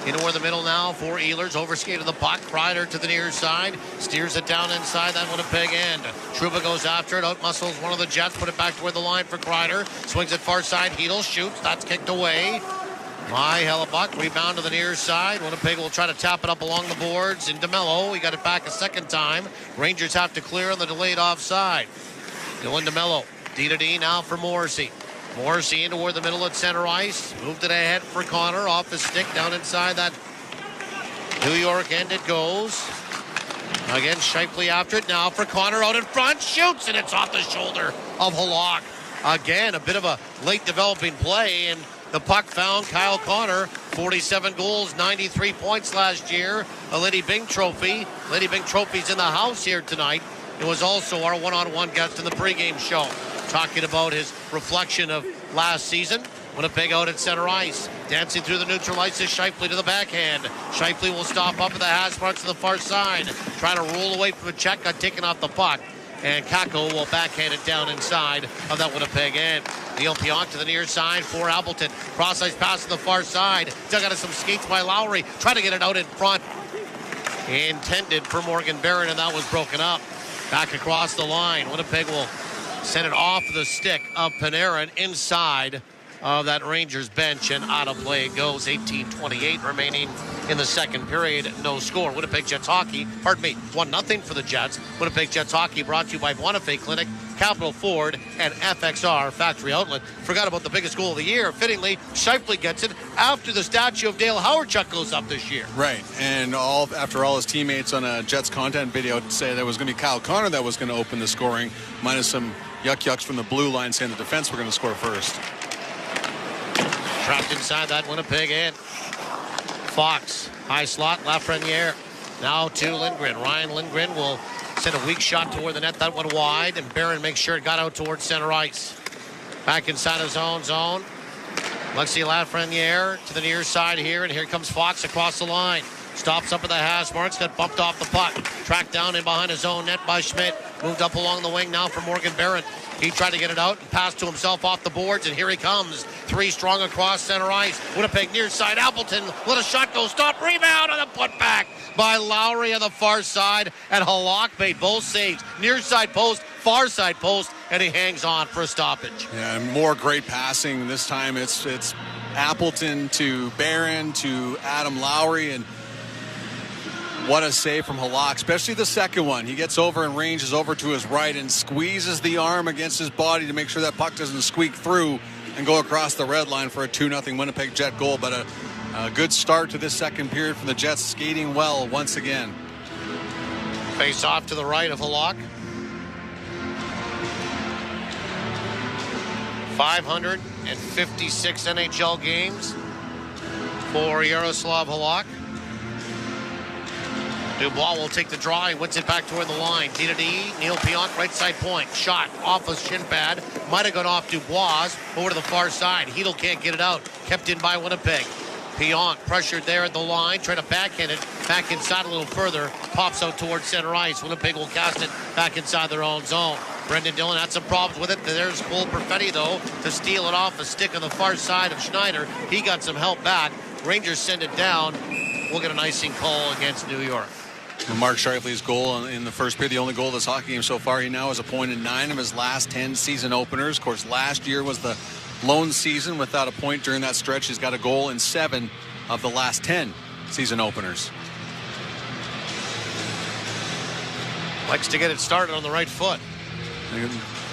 Into where the middle now for Ehlers. Overskated the puck. Kreider to the near side. Steers it down inside that Winnipeg end. Trouba goes after it. Outmuscles one of the Jets. Put it back toward the line for Kreider. Swings it far side. Hedl shoots. That's kicked away. My Hellebuck, rebound to the near side. Winnipeg will try to tap it up along the boards. And DeMello, he got it back a second time. Rangers have to clear on the delayed offside. Dylan DeMello, D-to-D now for Morrissey. Morrissey into where the middle at center ice. Moved it ahead for Connor. Off the stick down inside that New York end it goes. Again, Scheifele after it now for Connor out in front. Shoots, and it's off the shoulder of Halak. Again, a bit of a late developing play, and the puck found Kyle Connor. 47 goals, 93 points last year. A Liddy Bing trophy. Liddy Bing trophy's in the house here tonight. It was also our one-on-one guest in the pregame show, talking about his reflection of last season. Winnipeg out at center ice. Dancing through the neutral ice is Scheifele to the backhand. Scheifele will stop up at the hash marks to the far side. Trying to roll away from a check, got taken off the puck. And Kako will backhand it down inside of that Winnipeg end. Neil Pionk to the near side for Appleton. Cross-ice pass to the far side. Dug out of some skates by Lowry. Trying to get it out in front. Intended for Morgan Barron, and that was broken up. Back across the line. Winnipeg will send it off the stick of Panarin inside of that Rangers bench, and out of play it goes. 18:28 remaining in the second period. No score. Winnipeg Jets hockey, 1-0 for the Jets. Winnipeg Jets hockey brought to you by Bonifay Clinic, Capital Ford, and FXR Factory Outlet. Forgot about the biggest goal of the year. Fittingly, Scheifele gets it after the statue of Dale Howardchuk goes up this year. Right, and after all his teammates on a Jets content video say that it was going to be Kyle Connor that was going to open the scoring, minus some yucks from the blue line saying the defense were going to score first. Trapped inside that Winnipeg end. Fox, high slot, Lafreniere. Now to Lindgren. Ryan Lindgren will send a weak shot toward the net. That went wide, and Barron makes sure it got out towards center ice. Back inside his own zone. Alexis Lafreniere to the near side here, and here comes Fox across the line. Stops up at the hash marks, got bumped off the puck. Tracked down in behind his own net by Schmidt. Moved up along the wing now for Morgan Barron. He tried to get it out and passed to himself off the boards, and here he comes. Three strong across center ice. Winnipeg near side. Appleton let a shot go. Stop. Rebound on the putback by Lowry on the far side. And Halak made both saves. Near side post, far side post, and he hangs on for a stoppage. Yeah, more great passing. This time it's Appleton to Barron to Adam Lowry, and what a save from Halak, especially the second one. He gets over and ranges over to his right and squeezes the arm against his body to make sure that puck doesn't squeak through and go across the red line for a 2-0 Winnipeg Jet goal. But a good start to this second period from the Jets, skating well once again. Face off to the right of Halak. 556 NHL games for Yaroslav Halak. Dubois will take the draw. He wins it back toward the line. D-to-D. Neil Pionk, right side point. Shot off a shin pad. Might have gone off Dubois. Over to the far side. Hedl can't get it out. Kept in by Winnipeg. Pionk pressured there at the line. Trying to backhand it. Back inside a little further. Pops out towards center ice. Winnipeg will cast it back inside their own zone. Brendan Dillon had some problems with it. There's Cole Perfetti, though, to steal it off a stick on the far side of Schneider. He got some help back. Rangers send it down. We'll get an icing call against New York. Mark Scheifele's goal in the first period, the only goal of this hockey game so far. He now has a point in 9 of his last 10 season openers. Of course, last year was the lone season without a point during that stretch. He's got a goal in 7 of the last 10 season openers. Likes to get it started on the right foot.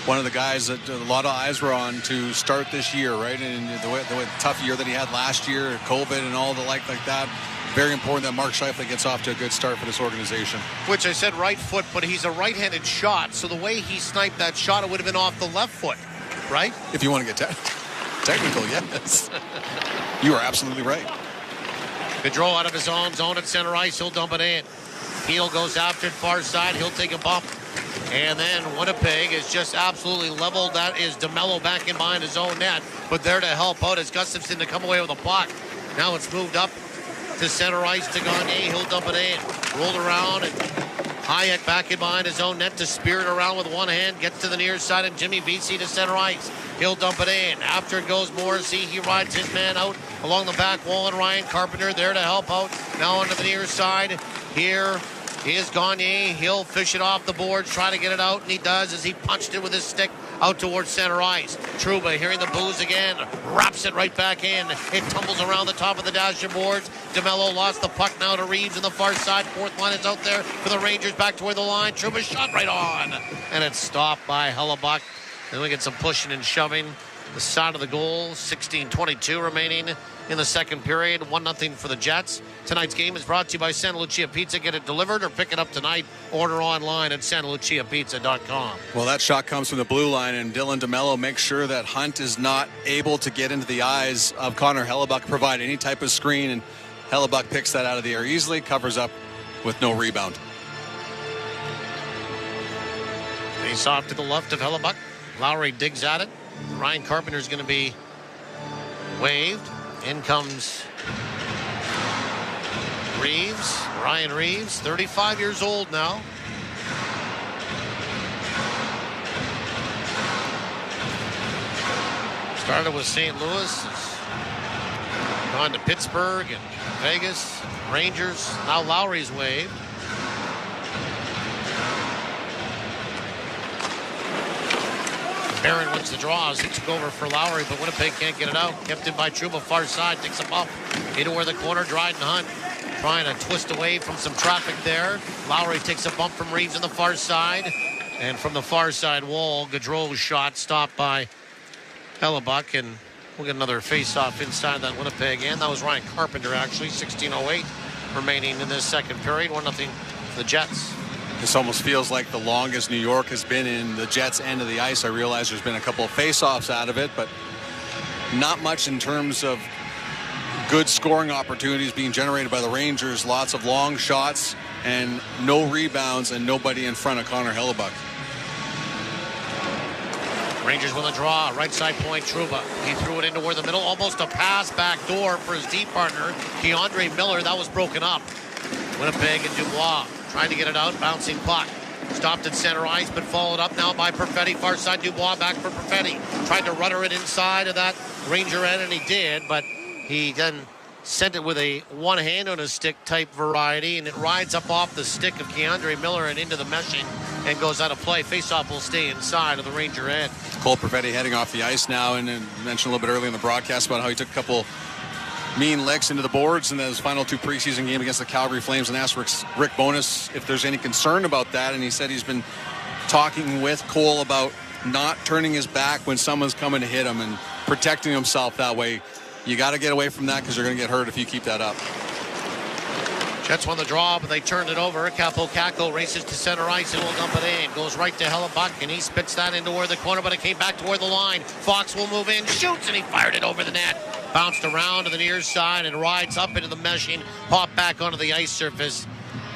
One of the guys that a lot of eyes were on to start this year, right? And the tough year that he had last year, COVID and all the like that. Very important that Mark Scheifele gets off to a good start for this organization. Which I said right foot, but he's a right-handed shot. So the way he sniped that shot, it would have been off the left foot, right? If you want to get technical, yes. You are absolutely right. Gaudreau out of his own zone at center ice. He'll dump it in. Heel goes after it far side. He'll take a bump. And then Winnipeg is just absolutely leveled. That is DeMello back in behind his own net. But there to help out is Gustafsson to come away with a puck. Now it's moved up to center ice to Gagner. He'll dump it in. Rolled around, and Hayek back in behind his own net to spear it around with one hand. Gets to the near side, and Jimmy Vesey to center ice. He'll dump it in. After it goes Morrissey, he rides his man out along the back wall, and Ryan Carpenter there to help out. Now onto the near side. Here is Gagner. He'll fish it off the boards, try to get it out, and he does as he punched it with his stick out towards center ice. Trouba, hearing the boos again, wraps it right back in. It tumbles around the top of the dasher boards. DeMello lost the puck now to Reeves on the far side. Fourth line is out there for the Rangers back toward the line. Trouba shot right on, and it's stopped by Hellebuck. Then we get some pushing and shoving. The side of the goal, 16:22 remaining in the second period. 1-0 for the Jets. Tonight's game is brought to you by Santa Lucia Pizza. Get it delivered or pick it up tonight. Order online at santaluciapizza.com. Well, that shot comes from the blue line, and Dylan DeMello makes sure that Hunt is not able to get into the eyes of Connor Hellebuck, provide any type of screen, and Hellebuck picks that out of the air easily, covers up with no rebound. Face off to the left of Hellebuck. Lowry digs at it. Ryan Carpenter's going to be waved. In comes Reeves. Ryan Reeves, 35 years old now. Started with St. Louis, gone to Pittsburgh and Vegas, Rangers. Now Lowry's waved. Barron wins the draws. He took over for Lowry, but Winnipeg can't get it out. Kept in by Trouba, far side, takes a bump into where the corner. Dryden Hunt trying to twist away from some traffic there. Lowry takes a bump from Reeves on the far side. And from the far side wall, Gaudreau's shot stopped by Hellebuck. And we'll get another face-off inside that Winnipeg end. That was Ryan Carpenter, actually. 16:08 remaining in this second period. 1-0 for the Jets. This almost feels like the longest New York has been in the Jets' end of the ice. I realize there's been a couple of face-offs out of it, but not much in terms of good scoring opportunities being generated by the Rangers. Lots of long shots and no rebounds and nobody in front of Connor Hellebuck. Rangers win the draw. Right side point, Trouba. He threw it into where the middle. Almost a pass back door for his deep partner, Keandre Miller. That was broken up. Winnipeg and Dubois trying to get it out. Bouncing puck. Stopped at center ice, but followed up now by Perfetti. Far side, Dubois back for Perfetti. Tried to rudder it inside of that Ranger end, and he did, but he then sent it with a one hand on a stick type variety, and it rides up off the stick of Keandre Miller and into the meshing and goes out of play. Faceoff will stay inside of the Ranger end. Cole Perfetti heading off the ice now, and mentioned a little bit earlier in the broadcast about how he took a couple mean licks into the boards in those final two preseason games against the Calgary Flames, and asked Rick Bowness if there's any concern about that, and he said he's been talking with Cole about not turning his back when someone's coming to hit him and protecting himself that way. You got to get away from that because you're going to get hurt if you keep that up. Jets won the draw, but they turned it over. Capo Caco races to center ice and will dump it in. Goes right to Hellebuck, and he spits that into where the corner, but it came back toward the line. Fox will move in, shoots, and he fired it over the net. Bounced around to the near side and rides up into the meshing. Popped back onto the ice surface,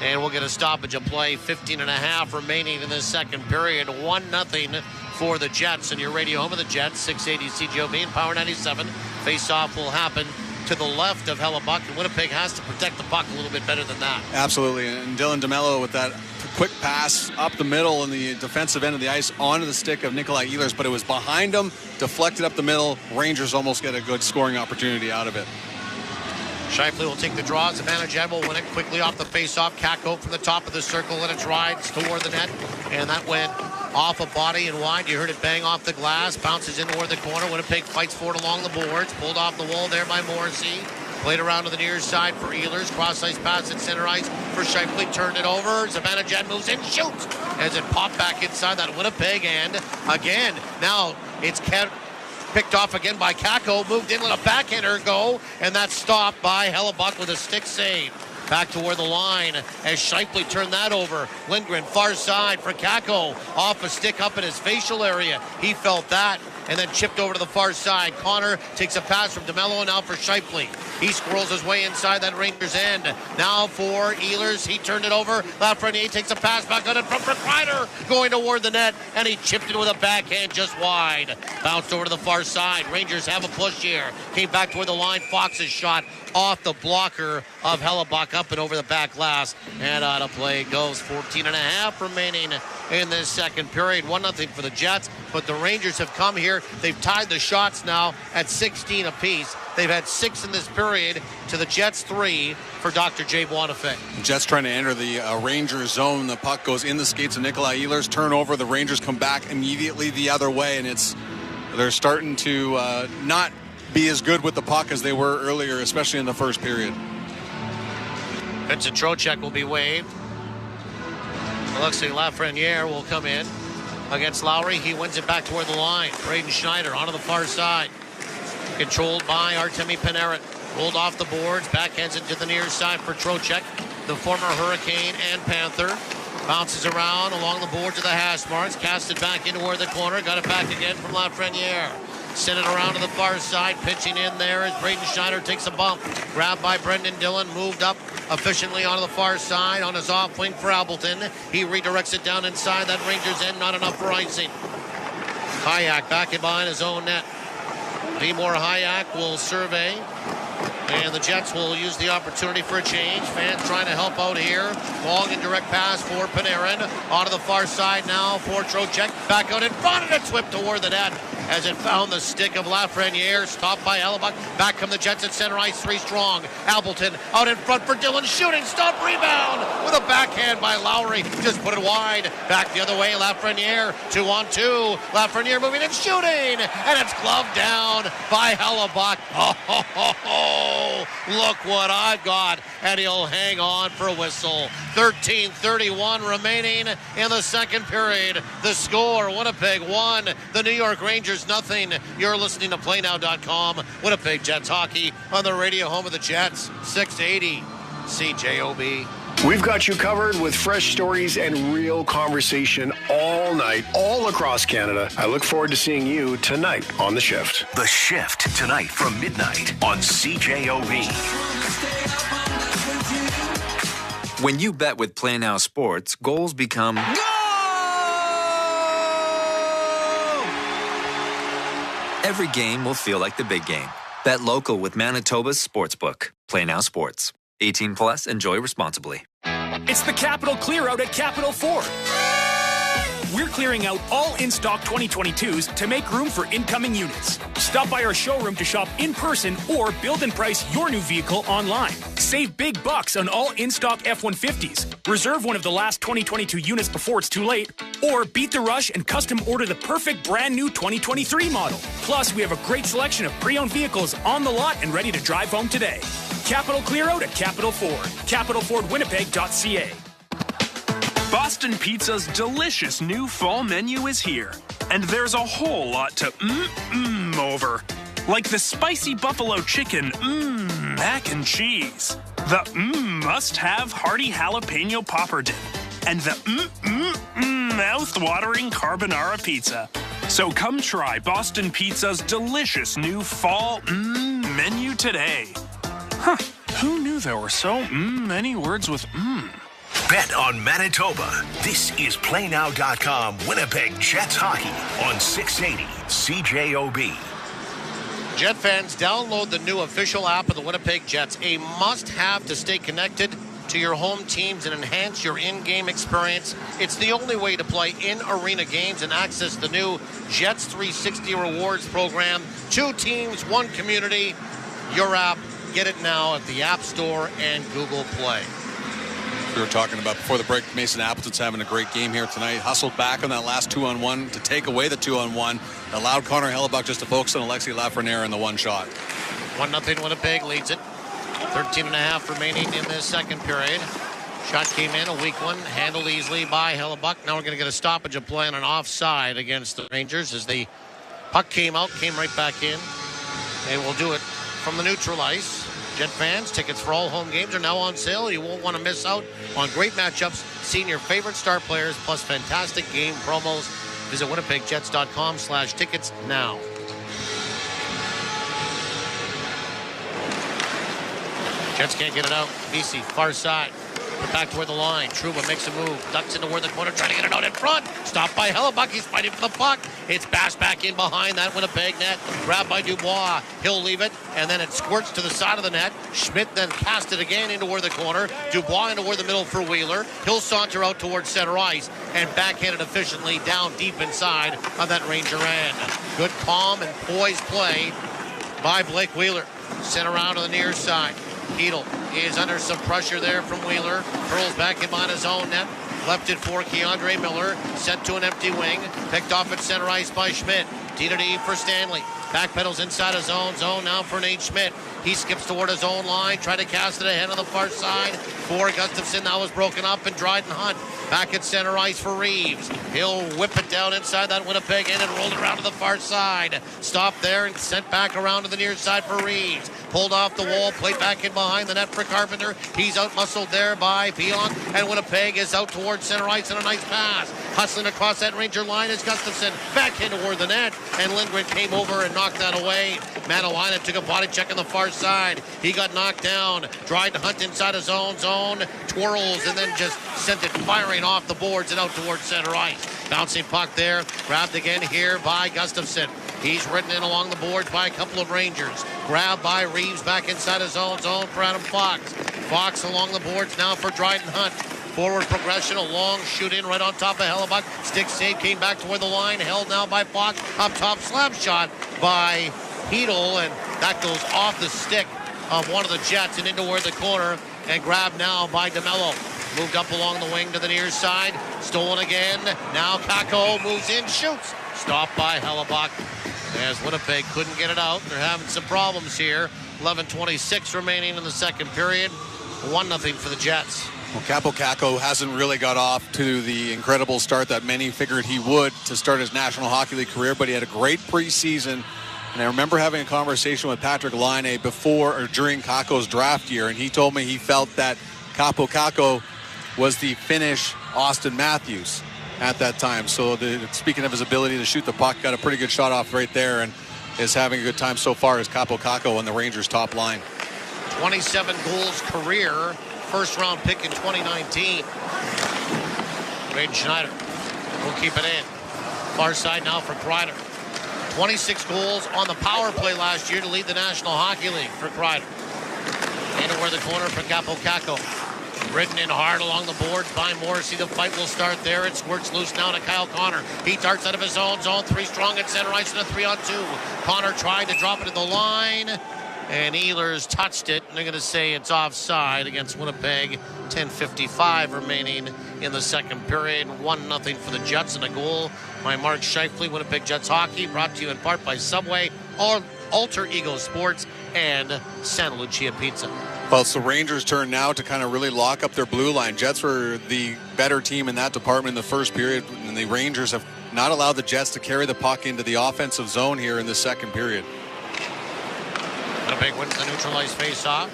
and we'll get a stoppage of play. 15.5 remaining in this second period. 1-0 for the Jets. And your radio home of the Jets, 680 CGOB and Power 97. Face-off will happen to the left of Hellebuck, and Winnipeg has to protect the puck a little bit better than that. Absolutely, and Dylan DeMello with that quick pass up the middle in the defensive end of the ice onto the stick of Nikolai Ehlers, but it was behind him, deflected up the middle. Rangers almost get a good scoring opportunity out of it. Shifley will take the draw. Zibanejad will win it quickly off the face-off. Kako from the top of the circle, and it rides toward the net. And that went off a body and wide. You heard it bang off the glass. Bounces in toward the corner. Winnipeg fights for it along the boards. Pulled off the wall there by Morrissey. Played around to the near side for Ehlers. Cross-ice pass at center ice for Shifley. Turned it over. Zibanejad moves in, shoots! As it popped back inside that Winnipeg end. Again, now it's picked off again by Kako. Moved in, let a backhander go. And that's stopped by Hellebuck with a stick save. Back toward the line as Shifley turned that over. Lindgren, far side for Kako. Off a stick up in his facial area. He felt that and then chipped over to the far side. Connor takes a pass from DeMello now for Shifley. He squirrels his way inside that Rangers end. Now for Ehlers. He turned it over. Lafreniere takes a pass back on it from Kreider going toward the net, and he chipped it with a backhand just wide. Bounced over to the far side. Rangers have a push here. Came back toward the line. Fox's shot off the blocker of Hellebuck up and over the back glass, and out of play goes. 14.5 remaining in this second period. 1-0 for the Jets, but the Rangers have come here. They've tied the shots now at 16 apiece. They've had 6 in this period to the Jets 3 for Dr. Jay Bonifay. Jets trying to enter the Rangers zone. The puck goes in the skates of Nikolai Ehlers. Turnover. The Rangers come back immediately the other way, and they're starting to not be as good with the puck as they were earlier, especially in the first period. Vincent Trocheck will be waived. Alexei Lafreniere will come in against Lowry. He wins it back toward the line. Braden Schneider onto the far side. Controlled by Artemi Panarin. Rolled off the boards. Backhands it to the near side for Trocheck, the former Hurricane and Panther. Bounces around along the boards of the hash marks. Cast it back into where the corner. Got it back again from Lafreniere. Sent it around to the far side. Pitching in there as Braden Schneider takes a bump. Grabbed by Brendan Dillon. Moved up efficiently onto the far side on his off wing for Appleton. He redirects it down inside that Rangers end. Not enough for icing. Hayek back in behind his own net. Timur Hayek will survey. And the Jets will use the opportunity for a change. Fans trying to help out here. Long and direct pass for Panarin. Onto the far side now for Trocheck. Back out in front and it's whipped toward the net as it found the stick of Lafreniere. Stopped by Hellebuck. Back come the Jets at center ice. 3 strong. Appleton out in front for Dillon. Shooting. Stop. Rebound with a backhand by Lowry. Just put it wide. Back the other way. Lafreniere. 2-on-2. Lafreniere moving and shooting. And it's gloved down by Hellebuck. Look what I've got. And he'll hang on for a whistle. 13:31 remaining in the second period. The score, Winnipeg 1, the New York Rangers 0. You're listening to PlayNow.com. Winnipeg Jets hockey on the radio home of the Jets. 680 CJOB. We've got you covered with fresh stories and real conversation all night, all across Canada. I look forward to seeing you tonight on The Shift. The Shift, tonight from midnight on CJOB. When you bet with Play Now Sports, goals become... Go! Every game will feel like the big game. Bet local with Manitoba's Sportsbook. Play Now Sports. 18 plus, enjoy responsibly. It's the Capital Clear Out at Capital Ford. We're clearing out all in-stock 2022s to make room for incoming units. Stop by our showroom to shop in person or build and price your new vehicle online. Save big bucks on all in-stock F-150s. Reserve one of the last 2022 units before it's too late. Or beat the rush and custom order the perfect brand new 2023 model. Plus, we have a great selection of pre-owned vehicles on the lot and ready to drive home today. Capital Clear Out at Capital Ford. CapitalFordWinnipeg.ca. Boston Pizza's delicious new fall menu is here. And there's a whole lot to over. Like the spicy buffalo chicken, mac and cheese. The must-have hearty jalapeno popper dip. And the mouth-watering carbonara pizza. So come try Boston Pizza's delicious new fall menu today. Huh, who knew there were so many words with Bet on Manitoba. This is PlayNow.com Winnipeg Jets hockey on 680 CJOB. Jet fans, download the new official app of the Winnipeg Jets. A must-have to stay connected to your home teams and enhance your in-game experience. It's the only way to play in-arena games and access the new Jets 360 Rewards program. 2 teams, 1 community. Your app, Get it now at the App Store and Google Play. We were talking about before the break, Mason Appleton's having a great game here tonight. Hustled back on that last 2-on-1 to take away the 2-on-1. Allowed Connor Hellebuck just to focus on Alexi Lafreniere in the one shot. 1-0 Winnipeg leads it. 13.5 remaining in this second period. Shot came in, a weak one, handled easily by Hellebuck. Now we're going to get a stoppage of play on an offside against the Rangers as the puck came out, came right back in. They will do it from the neutral ice. Jet fans, tickets for all home games are now on sale. You won't want to miss out on great matchups, seeing your favorite star players, plus fantastic game promos. Visit winnipegjets.com/tickets now. Jets can't get it out. BC, far side. Put back toward the line. Trouba makes a move. Ducks into where the corner, trying to get it out in front. Stopped by Hellebuck. He's fighting for the puck. It's bashed back in behind that Winnipeg net. Grabbed by Dubois. He'll leave it, and then it squirts to the side of the net. Schmidt then cast it again into where the corner. Dubois into where the middle for Wheeler. He'll saunter out towards center ice and backhand it efficiently down deep inside of that Ranger end. Good calm and poised play by Blake Wheeler. Sent around to the near side. Heedle is under some pressure there from Wheeler. Hurls back in behind his own net. Left it for Keandre Miller. Sent to an empty wing. Picked off at center ice by Schmidt. D to D for Stanley. Backpedals inside his own zone now for Nate Schmidt. He skips toward his own line. Tried to cast it ahead on the far side for Gustafsson. That was broken up, and Dryden Hunt back at center ice for Reeves. He'll whip it down inside that Winnipeg end and roll it around to the far side. Stopped there and sent back around to the near side for Reeves. Pulled off the wall, played back in behind the net for Carpenter. He's out-muscled there by Pionk, and Winnipeg is out towards center ice and a nice pass. Hustling across that Ranger line is Gustafsson. Back in toward the net, and Lindgren came over and knocked that away. Manalainen took a body check on the far side. He got knocked down. Tried to hunt inside his own zone. Twirls and then just sent it firing off the boards and out towards center ice. Bouncing puck there. Grabbed again here by Gustafsson. He's ridden in along the boards by a couple of Rangers. Grabbed by Reeves back inside his own zone for Adam Fox. Fox along the boards now for Dryden Hunt. Forward progression, a long shoot in right on top of Hellebuck. Stick save, came back toward the line. Held now by Fox. Up top, slap shot by Heedle, and that goes off the stick of one of the Jets and into where the corner, and grabbed now by DeMello. Moved up along the wing to the near side. Stolen again. Now Kakko moves in, shoots. Stopped by Hellebuck as Winnipeg couldn't get it out. They're having some problems here. 11:26 remaining in the second period. 1-0 for the Jets. Well, Capo Kakko hasn't really got off to the incredible start that many figured he would to start his National Hockey League career, but he had a great preseason. And I remember having a conversation with Patrick Laine before or during Kakko's draft year, and he told me he felt that Capo Kakko was the Finnish Austin Matthews at that time. So speaking of his ability to shoot the puck, got a pretty good shot off right there and is having a good time so far as Capo Kakko on the Rangers' top line. 27 goals career, first round pick in 2019. Braden Schneider will keep it in. Far side now for Kreider. 26 goals on the power play last year to lead the National Hockey League for Kreider. Into where the corner for Capo Kakko. Ridden in hard along the boards by Morrissey. The fight will start there. It squirts loose now to Kyle Connor. He darts out of his own zone. 3 strong at center ice in a 3-on-2. Connor tried to drop it at the line, and Ehlers touched it. And they're going to say it's offside against Winnipeg. 10:55 remaining in the second period. 1-0 for the Jets, and a goal by Mark Scheifele. Winnipeg Jets hockey brought to you in part by Subway, Alter Ego Sports, and Santa Lucia Pizza. Well, it's the Rangers' turn now to kind of really lock up their blue line. Jets were the better team in that department in the first period, and the Rangers have not allowed the Jets to carry the puck into the offensive zone here in the second period. Winnipeg wins the neutralized face-off.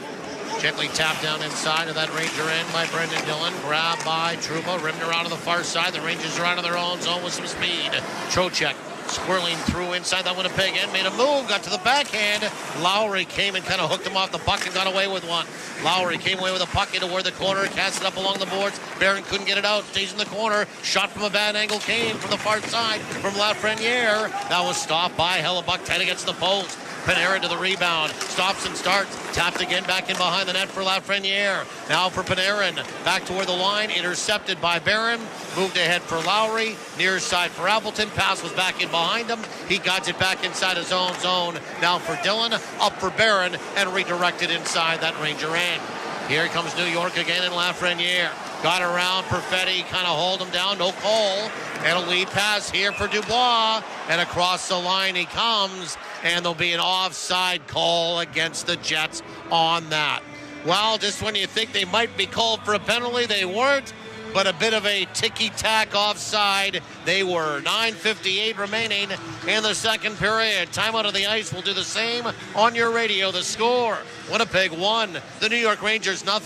Gently tapped down inside of that Ranger end by Brendan Dillon. Grabbed by Trouba, rimmed around to the far side. The Rangers are out of their own zone with some speed. Trocheck swirling through inside that Winnipeg end, made a move, got to the backhand. Lowry came and kind of hooked him off the puck and got away with one. Lowry came away with a puck into where the corner, cast it up along the boards. Barron couldn't get it out, stays in the corner. Shot from a bad angle came from the far side from Lafreniere. That was stopped by Hellebuck, 10 against the post. Panarin to the rebound. Stops and starts. Tapped again back in behind the net for Lafreniere. Now for Panarin. Back toward the line. Intercepted by Barron. Moved ahead for Lowry. Near side for Appleton. Pass was back in behind him. He guides it back inside his own zone. Now for Dillon. Up for Barron. And redirected inside that Ranger end. Here comes New York again in Lafreniere. Got around Perfetti, kind of hold him down, no call. And a lead pass here for Dubois. And across the line he comes. And there'll be an offside call against the Jets on that. Well, just when you think they might be called for a penalty, they weren't. But a bit of a ticky-tack offside. They were. 9:58 remaining in the second period. Timeout of the ice will do the same on your radio. The score, Winnipeg 1, the New York Rangers 0.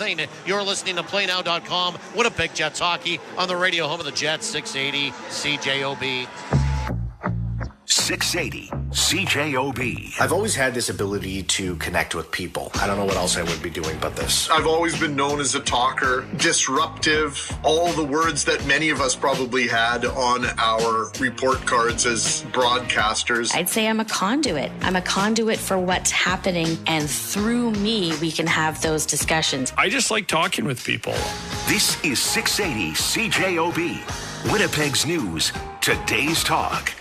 You're listening to PlayNow.com. Winnipeg Jets hockey on the radio home of the Jets, 680 CJOB. 680 CJOB. I've always had this ability to connect with people. I don't know what else I would be doing but this. I've always been known as a talker, disruptive, all the words that many of us probably had on our report cards as broadcasters. I'd say I'm a conduit. I'm a conduit for what's happening, and through me, we can have those discussions. I just like talking with people. This is 680 CJOB. Winnipeg's news, today's talk.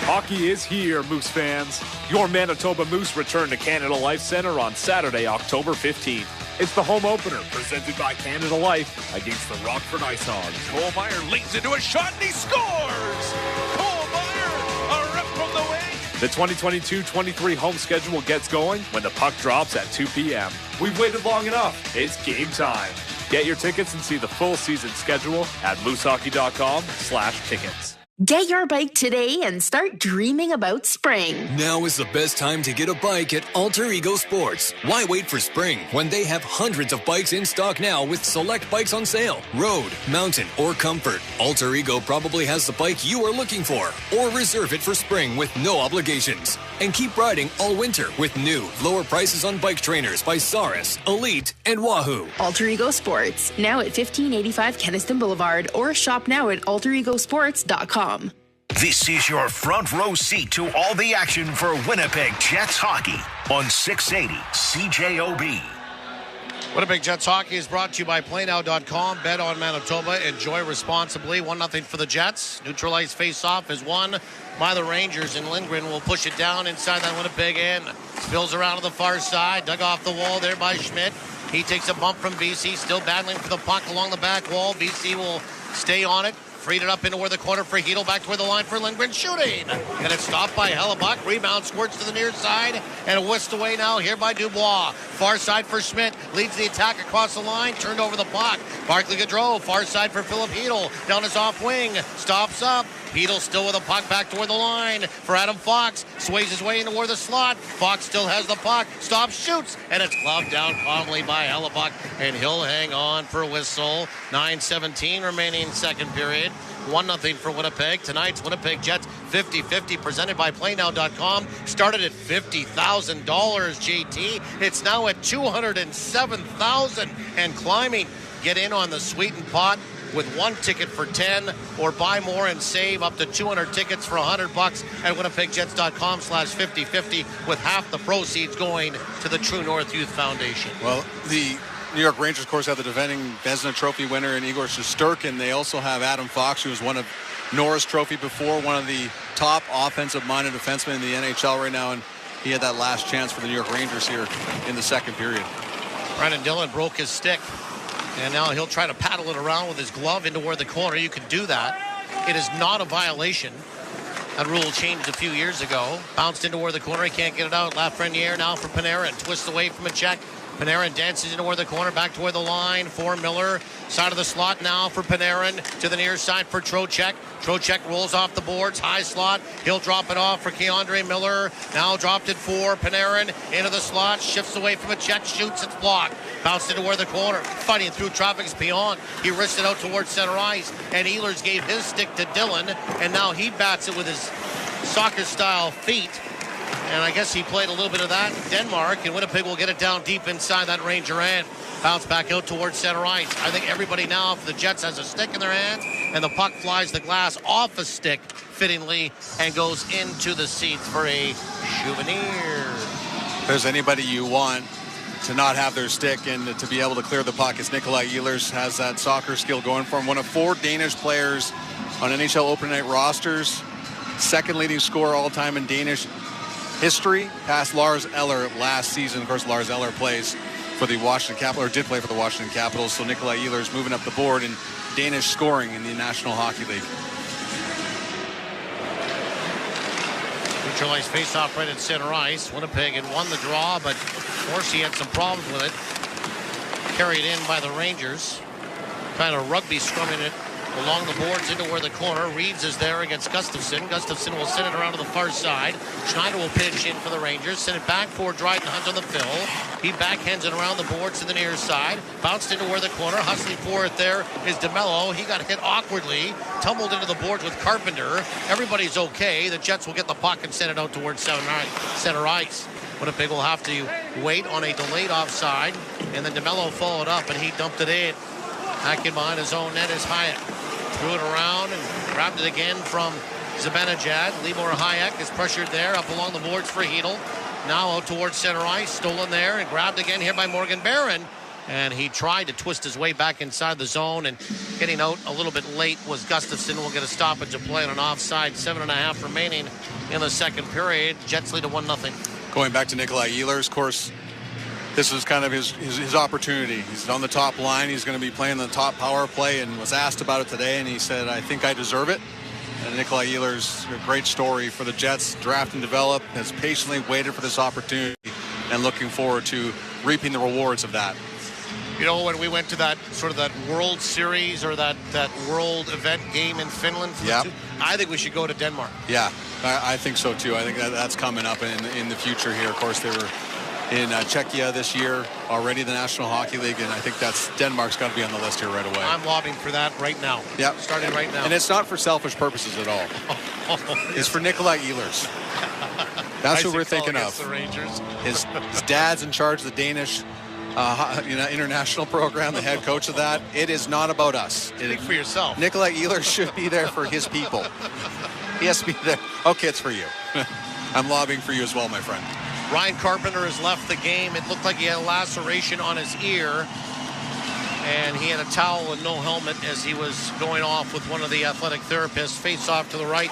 Hockey is here, Moose fans. Your Manitoba Moose return to Canada Life Centre on Saturday, October 15th. It's the home opener presented by Canada Life against the Rockford Ice Hogs. Cole Meyer leans into a shot and he scores! Cole Meyer, a rip from the wing! The 2022-23 home schedule gets going when the puck drops at 2 p.m. We've waited long enough. It's game time. Get your tickets and see the full season schedule at moosehockey.com/tickets. Get your bike today and start dreaming about spring. Now is the best time to get a bike at Alter Ego Sports. Why wait for spring when they have hundreds of bikes in stock now with select bikes on sale? Road, mountain, or comfort. Alter Ego probably has the bike you are looking for. Or reserve it for spring with no obligations. And keep riding all winter with new, lower prices on bike trainers by Saris, Elite, and Wahoo. Alter Ego Sports, now at 1585 Kenniston Boulevard, or shop now at alteregosports.com. This is your front row seat to all the action for Winnipeg Jets hockey on 680 CJOB. Winnipeg Jets hockey is brought to you by PlayNow.com. Bet on Manitoba. Enjoy responsibly. 1-0 for the Jets. Neutralized face-off is won by the Rangers, and Lindgren will push it down inside that Winnipeg end. Spills around to the far side. Dug off the wall there by Schmidt. He takes a bump from BC. Still battling for the puck along the back wall. BC will stay on it. Freed it up into where the corner for Hedel, back toward the line for Lindgren, shooting. And it's stopped by Hellebuck. Rebound squirts to the near side, and a whisked away now here by Dubois. Far side for Schmidt, leads the attack across the line, turned over the puck. Barclay Gaudreau, far side for Philip Hedel, down his off wing, stops up. Hedel still with a puck back toward the line for Adam Fox. Sways his way into where the slot. Fox still has the puck. Stops, shoots, and it's gloved down calmly by Hellebuck, and he'll hang on for a whistle. 9:17 remaining second period. 1-0 for Winnipeg. Tonight's Winnipeg Jets 50-50 presented by PlayNow.com. Started at $50,000, JT. It's now at $207,000 and climbing. Get in on the sweetened pot with one ticket for 10, or buy more and save up to 200 tickets for $100 at winnipegjets.com/50-50, with half the proceeds going to the True North Youth Foundation. Well, the New York Rangers, of course, have the defending Vezina Trophy winner in Igor Shesterkin. They also have Adam Fox, who was one of Norris Trophy before, one of the top offensive-minded defensemen in the NHL right now, and he had that last chance for the New York Rangers here in the second period. Brendan Dillon broke his stick, and now he'll try to paddle it around with his glove into where the corner. You can do that. It is not a violation. That rule changed a few years ago. Bounced into where the corner. He can't get it out. Lafreniere now for Panarin. Twists away from a check. Panarin dances into where the corner, back toward the line for Miller. Side of the slot now for Panarin, to the near side for Trocheck. Trocheck rolls off the boards, high slot. He'll drop it off for Keandre Miller. Now dropped it for Panarin, into the slot, shifts away from a check, shoots, it's blocked. Bounced into where the corner, fighting through traffic's beyond. He wrists it out towards center ice, and Ehlers gave his stick to Dillon, and now he bats it with his soccer-style feet. And I guess he played a little bit of that in Denmark, and Winnipeg will get it down deep inside that Ranger end. Bounce back out towards center ice. I think everybody now for the Jets has a stick in their hands, and the puck flies the glass off a stick fittingly, and goes into the seats for a souvenir. If there's anybody you want to not have their stick and to be able to clear the puck, it's Nikolai Ehlers. Has that soccer skill going for him. One of 4 Danish players on NHL open night rosters. Second leading scorer all time in Danish history, past Lars Eller last season. Of course, Lars Eller plays for the Washington Capitals, or did play for the Washington Capitals. So Nikolai Ehlers moving up the board in Danish scoring in the National Hockey League. Neutral ice face-off right at center ice. Winnipeg had won the draw, but Morrissey had some problems with it. Carried in by the Rangers. Kind of rugby scrumming it along the boards into where the corner. Reeves is there against Gustafsson. Gustafsson will send it around to the far side. Schneider will pitch in for the Rangers. Send it back for Dryden Hunt on the fill. He backhands it around the boards to the near side. Bounced into where the corner. Hustling for it there is DeMello. He got hit awkwardly. Tumbled into the boards with Carpenter. Everybody's okay. The Jets will get the puck and send it out towards center ice. Winnipeg will have to wait on a delayed offside. And then DeMello followed up and he dumped it in. Back in behind his own net is Hyatt. Threw it around and grabbed it again from Zibanejad. Libor Hayek is pressured there up along the boards for Hedl. Now out towards center ice. Stolen there and grabbed again here by Morgan Barron. And he tried to twist his way back inside the zone, and getting out a little bit late was Gustafsson. Will get a stoppage of play on an offside. 7.5 remaining in the second period. Jets lead to 1-0. Going back to Nikolai Ehlers, of course, this is kind of his opportunity. He's on the top line. He's going to be playing the top power play and was asked about it today, and he said, I think I deserve it. And Nikolai Ehlers, a great story for the Jets, draft and develop, has patiently waited for this opportunity and looking forward to reaping the rewards of that. You know, when we went to that sort of that World Series or that World event game in Finland, I think we should go to Denmark. Yeah, I think so too. I think that's coming up in the future here. Of course, they were in Czechia this year, already the National Hockey League, and I think Denmark's got to be on the list here right away. I'm lobbying for that right now. Yeah, starting right now. And it's not for selfish purposes at all. It's for Nikolai Ehlers. That's what we're thinking of. The Rangers. His dad's in charge of the Danish international program, the head coach of that. It is not about us. Speak for yourself. Nikolai Ehlers should be there for his people. He has to be there. Okay, it's for you. I'm lobbying for you as well, my friend. Ryan Carpenter has left the game. It looked like he had a laceration on his ear. And he had a towel and no helmet as he was going off with one of the athletic therapists. Face off to the right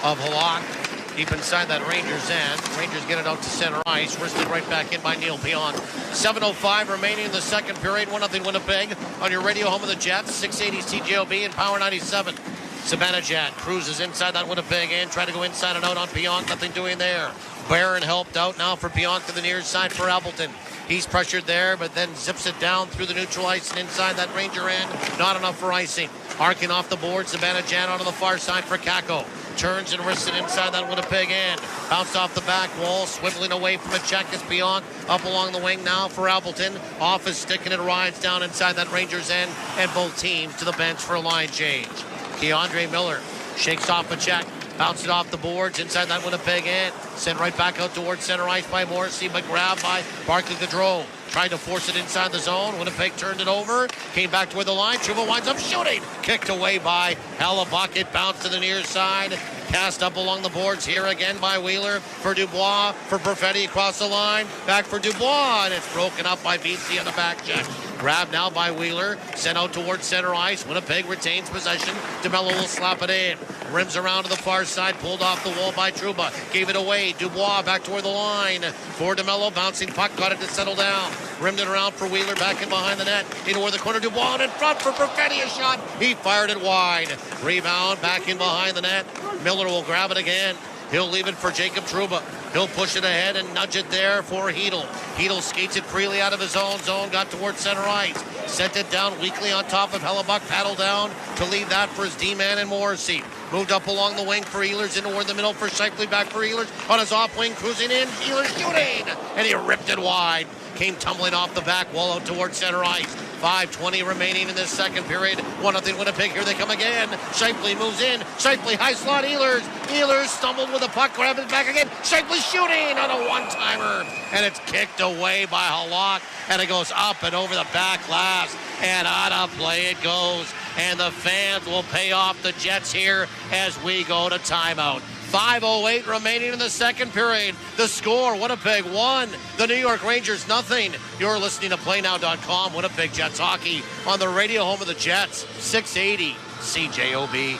of Halak. Deep inside that Rangers end. Rangers get it out to center ice. Wristed right back in by Neil Pionk. 7:05 remaining in the second period. 1-0 Winnipeg on your radio home of the Jets. 680 CJOB and Power 97. Zibanejad cruises inside that Winnipeg end. Try to go inside and out on Pionk. Nothing doing there. Barron helped out now for Pionk to the near side for Appleton. He's pressured there, but then zips it down through the neutral ice and inside that Ranger end. Not enough for icing. Arcing off the board. Zibanejad onto the far side for Kakko. Turns and wrists it inside that Winnipeg end. Bounced off the back wall, swiveling away from a check as Pionk up along the wing now for Appleton. Off his stick and it rides down inside that Rangers end, and both teams to the bench for a line change. Keandre Miller shakes off a check. Bounced it off the boards inside that Winnipeg end. Sent right back out towards center ice by Morrissey, but grabbed by Barclay Gaudreau. Tried to force it inside the zone. Winnipeg turned it over. Came back to where the line. Trouba winds up shooting. Kicked away by Hellebuck. It bounced to the near side. Cast up along the boards here again by Wheeler. For Dubois. For Perfetti across the line. Back for Dubois. And it's broken up by BC on the back check. Grabbed now by Wheeler. Sent out towards center ice. Winnipeg retains possession. DeMello will slap it in. Rims around to the far side. Pulled off the wall by Trouba. Gave it away. Dubois back toward the line. For DeMello. Bouncing puck. Got it to settle down. Rimmed it around for Wheeler. Back in behind the net. Into where the corner. Dubois in front for Perfetti. A shot. He fired it wide. Rebound. Back in behind the net. Miller will grab it again. He'll leave it for Jacob Trouba. He'll push it ahead and nudge it there for Hedl. Hedl skates it freely out of his own zone, got towards center ice. Sent it down weakly on top of Hellebuck. Paddle down to leave that for his D-man and Morrissey. Moved up along the wing for Ehlers, into the middle for Shifley, back for Ehlers. On his off wing, cruising in. Ehlers shooting! And he ripped it wide. Came tumbling off the back wall out towards center ice. 5:20 remaining in this second period. 1-0 Winnipeg. Here they come again. Shifley moves in. Shifley high slot Ehlers. Ehlers stumbled with the puck, grabbed it back again. Shifley shooting on a one-timer. And it's kicked away by Halak. And it goes up and over the back glass. And out of play it goes. and the fans will pay off the Jets here as we go to timeout. 5:08 remaining in the second period. The score, Winnipeg 1, the New York Rangers nothing. You're listening to PlayNow.com, Winnipeg Jets hockey on the radio home of the Jets, 680 CJOB.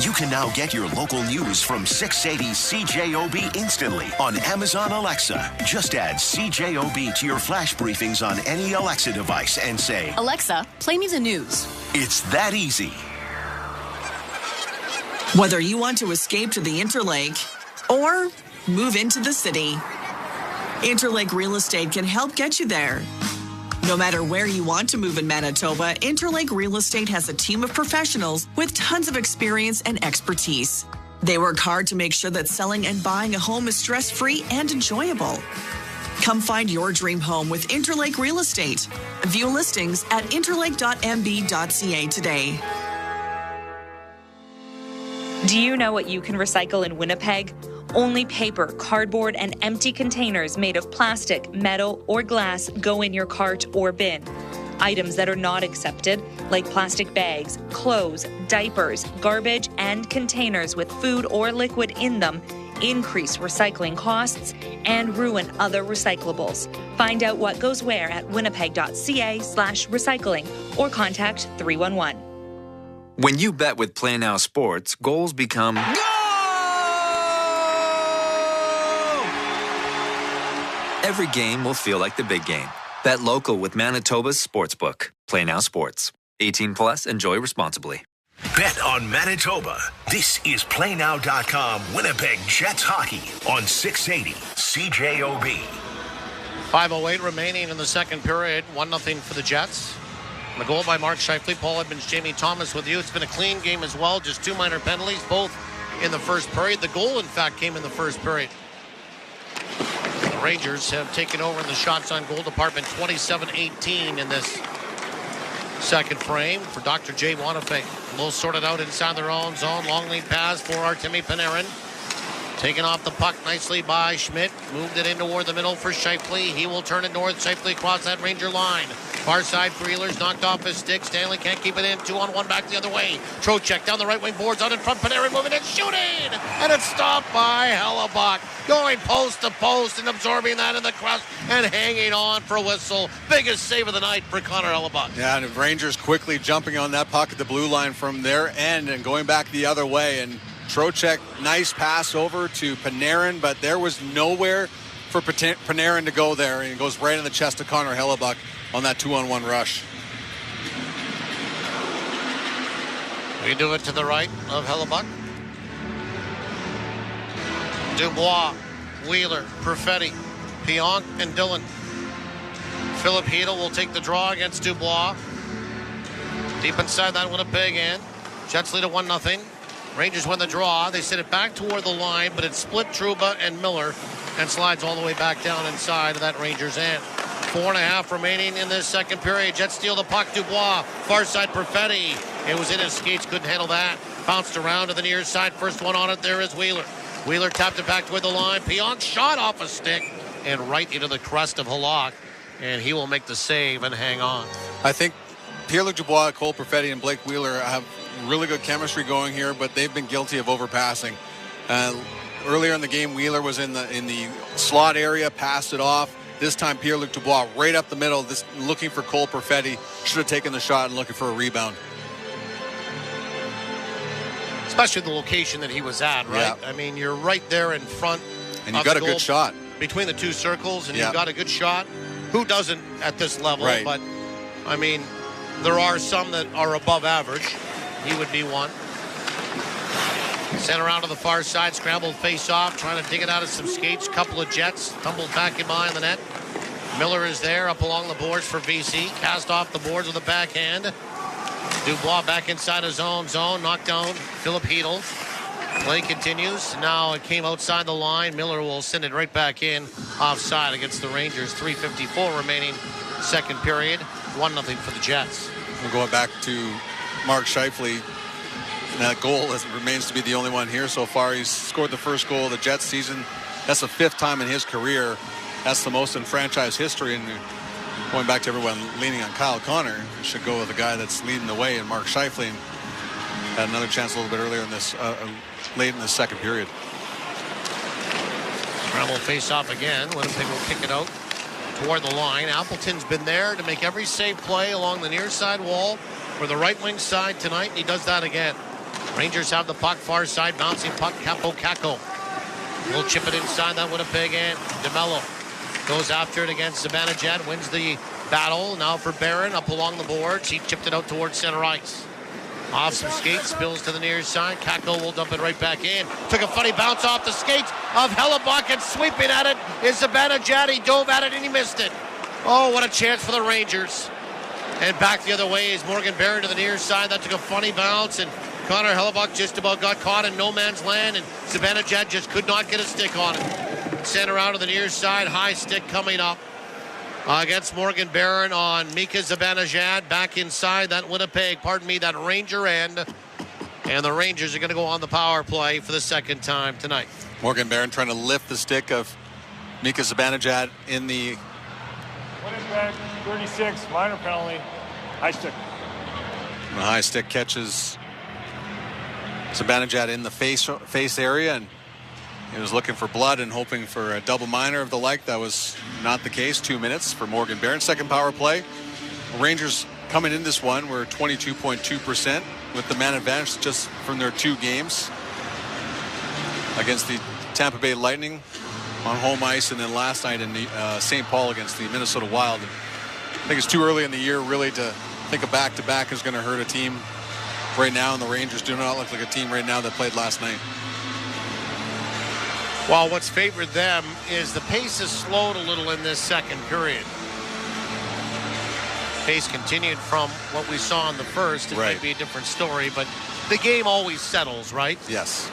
You can now get your local news from 680 CJOB instantly on Amazon Alexa. Just add CJOB to your flash briefings on any Alexa device and say, Alexa, play me the news. It's that easy. Whether you want to escape to the Interlake or move into the city, Interlake Real Estate can help get you there. No matter where you want to move in Manitoba, Interlake Real Estate has a team of professionals with tons of experience and expertise. They work hard to make sure that selling and buying a home is stress-free and enjoyable. Come find your dream home with Interlake Real Estate. View listings at interlake.mb.ca today. Do you know what you can recycle in Winnipeg? Only paper, cardboard, and empty containers made of plastic, metal, or glass go in your cart or bin. Items that are not accepted, like plastic bags, clothes, diapers, garbage, and containers with food or liquid in them, increase recycling costs and ruin other recyclables. Find out what goes where at winnipeg.ca/recycling or contact 311. When you bet with Play Now Sports, goals become every game will feel like the big game. Bet local with Manitoba's Sportsbook. Play Now Sports. 18 plus, enjoy responsibly. Bet on Manitoba. This is PlayNow.com Winnipeg Jets hockey on 680 CJOB. 5:08 remaining in the second period. 1-0 for the Jets. The goal by Mark Scheifele. Paul Edmonds, Jamie Thomas with you. It's been a clean game as well. Just two minor penalties, both in the first period. The goal, in fact, came in the first period. The Rangers have taken over in the shots on goal department, 27-18 in this second frame for Dr. J. Winnipeg. A little sorted out inside their own zone. Long lead pass for Artemi Panarin. Taken off the puck nicely by Schmidt. Moved it in toward the middle for Scheifele. He will turn it north. Scheifele across that Ranger line. Far side for Ehlers. Knocked off his stick. Stanley can't keep it in. 2-on-1 back the other way. Trocheck down the right wing boards out in front. Panarin moving and shooting. And it's stopped by Hellebuck. Going post to post and absorbing that in the crust and hanging on for a whistle. Biggest save of the night for Connor Hellebuck. Yeah, and the Rangers quickly jumping on that puck at the blue line from their end and going back the other way. And Trocheck, nice pass over to Panarin, but there was nowhere for Panarin to go there, and it goes right in the chest of Connor Hellebuck on that 2-on-1 rush. We do it to the right of Hellebuck. Dubois, Wheeler, Perfetti, Pionk, and Dillon. Philip Hedl will take the draw against Dubois. Deep inside that Winnipeg end. Jets lead at 1-0. Rangers win the draw. They send it back toward the line, but it's split Trouba and Miller and slides all the way back down inside of that Rangers end. 4.5 remaining in this second period. Jets steal the puck. Dubois, far side Perfetti. It was in his skates, couldn't handle that. Bounced around to the near side. First one on it there is Wheeler. Wheeler tapped it back toward the line. Pionk shot off a stick and right into the crust of Halak, and he will make the save and hang on. I think Pierre-Luc Dubois, Cole Perfetti, and Blake Wheeler have really good chemistry going here, but they've been guilty of overpassing. Earlier in the game, Wheeler was in the slot area, passed it off. This time, Pierre-Luc Dubois right up the middle, looking for Cole Perfetti. Should have taken the shot and looking for a rebound. Especially the location that he was at, right? Yeah. I mean, you're right there in front. And you got a good shot. Between the two circles, and yeah. You've got a good shot. Who doesn't at this level? Right. But, I mean, there are some that are above average. He would be one. Sent around to the far side, scrambled face off, trying to dig it out of some skates. Couple of Jets tumbled back in behind the net. Miller is there up along the boards for BC. Cast off the boards with a backhand. Dubois back inside his own zone. Knocked down Philip Hedl. Play continues. Now it came outside the line. Miller will send it right back in offside against the Rangers. 3:54 remaining second period. 1-0 for the Jets. We're going back to Mark Scheifele. That goal remains to be the only one here so far. He's scored the first goal of the Jets season. That's the 5th time in his career. That's the most in franchise history. And going back to everyone leaning on Kyle Connor, should go with a guy that's leading the way in Mark Scheifele. Had another chance a little bit earlier in this, late in the second period. Scramble face off again. Winnipeg will kick it out toward the line. Appleton's been there to make every save play along the near side wall for the right wing side tonight, and he does that again. Rangers have the puck far side, bouncing puck. Kako will chip it inside that Winnipeg end. DeMello goes after it against Zibanejad, wins the battle. Now for Barron up along the boards. He chipped it out towards center ice. Off some skates, spills to the near side. Kako will dump it right back in. Took a funny bounce off the skates of Hellebuck, and sweeping at it is Zibanejad. He dove at it and he missed it. Oh, what a chance for the Rangers. And back the other way is Morgan Barron to the near side. That took a funny bounce, and Connor Hellebuck just about got caught in no man's land, and Zibanejad just could not get a stick on it. Center out to the near side, high stick coming up against Morgan Barron on Mika Zibanejad. Back inside that Winnipeg, that Ranger end. And the Rangers are going to go on the power play for the second time tonight. Morgan Barron trying to lift the stick of Mika Zibanejad in the... Winnipeg, 36, minor penalty, high stick. The high stick catches Zibanejad in the face area, and he was looking for blood and hoping for a double minor of the like. That was not the case. 2 minutes for Morgan Barron. Second power play. The Rangers coming in this one were 22.2% with the man advantage just from their 2 games against the Tampa Bay Lightning on home ice, and then last night in the St. Paul against the Minnesota Wild. I think it's too early in the year really to think a back-to-back is going to hurt a team right now, and the Rangers do not look like a team right now that played last night. Well, what's favored them is the pace has slowed a little in this second period. Pace continued from what we saw in the first. It might be a different story, but the game always settles, right? Yes.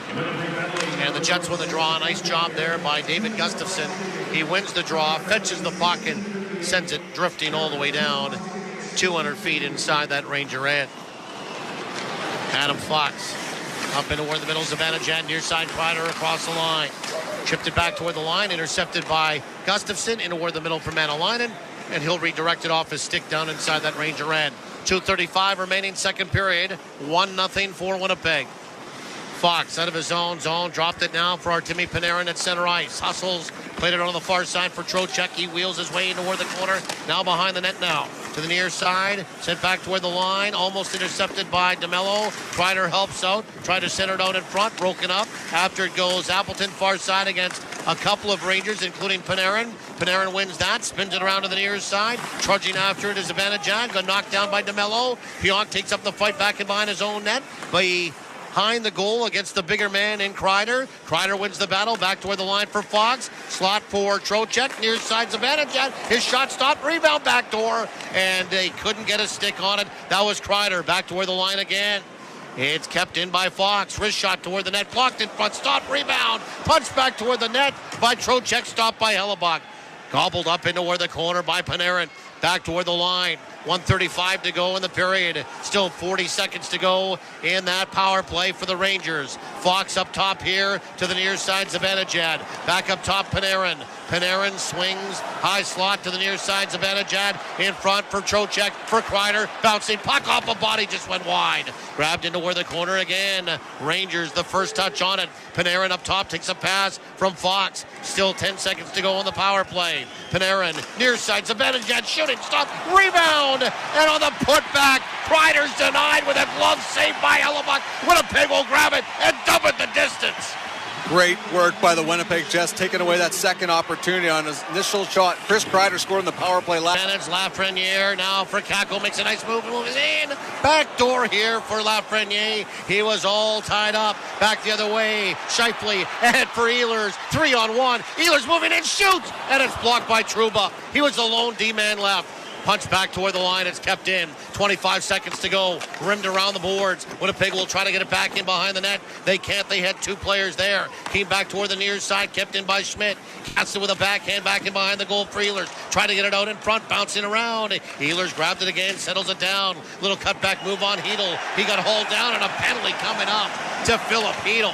And the Jets win the draw. Nice job there by David Gustafson. He wins the draw, fetches the puck, and sends it drifting all the way down 200 feet inside that Ranger end. Adam Fox up into toward the middle. Zibanejad near side. Kreider across the line. Chipped it back toward the line. Intercepted by Gustafson into toward the middle for Manalainen. And he'll redirect it off his stick down inside that Ranger end. 2:35 remaining second period. 1-0 for Winnipeg. Fox out of his own zone. Dropped it now for Artemi Panarin at center ice. Hustles. Played it on the far side for Trocheck. He wheels his way into toward the corner. Now behind the net now. To the near side. Sent back toward the line. Almost intercepted by DeMello. Kreider helps out. Tried to center it out in front. Broken up. After it goes Appleton far side against a couple of Rangers, including Panarin. Panarin wins that. Spins it around to the near side. Trudging after it is Zibanejad. Got knocked down by DeMello. Pionk takes up the fight back and behind his own net. Behind the goal against the bigger man in Kreider. Kreider wins the battle. Back toward the line for Fox. Slot for Trocheck. Near side Zibanejad. His shot stopped. Rebound back door. And they couldn't get a stick on it. That was Kreider. Back toward the line again. It's kept in by Fox. Wrist shot toward the net. Blocked in front. Stop. Rebound. Punch back toward the net by Trocheck. Stopped by Hellebuck. Gobbled up into toward the corner by Panarin. Back toward the line. 1:35 to go in the period. Still 40 seconds to go in that power play for the Rangers. Fox up top here to the near side. Zibanejad. Back up top Panarin. Panarin swings. High slot to the near side. Zibanejad in front for Trocheck. For Kreider. Bouncing puck off a body. Just went wide. Grabbed into where the corner again. Rangers the first touch on it. Panarin up top takes a pass from Fox. Still 10 seconds to go on the power play. Panarin near side. Zibanejad shooting. Stop. Rebound. And on the putback, Kreider's denied with a glove save by Hellebuck. Winnipeg will grab it and dump it the distance. Great work by the Winnipeg Jets, taking away that second opportunity on his initial shot. Chris Kreider scored in the power play last. Lafreniere now for Kako, makes a nice move, moves in. Back door here for Lafreniere. He was all tied up. Back the other way. Scheifele ahead for Ehlers. 3-on-1. Ehlers moving in, shoots, and it's blocked by Trouba. He was the lone D-man left. Punch back toward the line. It's kept in. 25 seconds to go. Rimmed around the boards. Winnipeg will try to get it back in behind the net. They can't. They had 2 players there. Came back toward the near side. Kept in by Schmidt. Cast it with a backhand back in behind the goal for Ehlers. Try to get it out in front. Bouncing around. Ehlers grabbed it again. Settles it down. Little cutback move on Hedl. He got hauled down and a penalty coming up to Philip Hedl.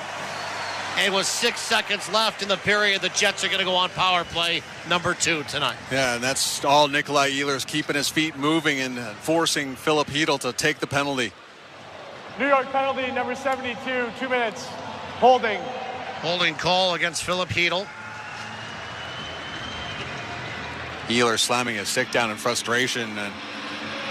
And with 6 seconds left in the period, the Jets are going to go on power play number 2 tonight. Yeah, and that's all Nikolai Ehlers keeping his feet moving and forcing Philip Hedl to take the penalty. New York penalty number 72, 2 minutes. Holding. Holding call against Philip Hedl. Ehlers slamming his stick down in frustration and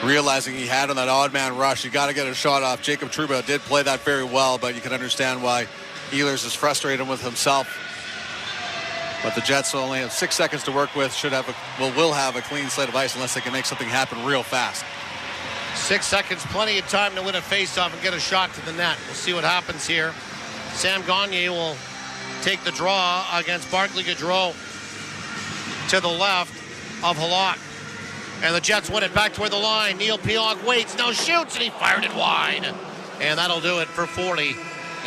realizing he had on that odd man rush. You got to get a shot off. Jacob Trouba did play that very well, but you can understand why Ehlers is frustrated with himself. But the Jets only have 6 seconds to work with. Will have a clean slate of ice unless they can make something happen real fast. 6 seconds, plenty of time to win a faceoff and get a shot to the net. We'll see what happens here. Sam Gagner will take the draw against Barclay Gaudreau to the left of Halak. And the Jets win it back toward the line. Neil Pionk waits, now shoots, and he fired it wide. And that'll do it for 40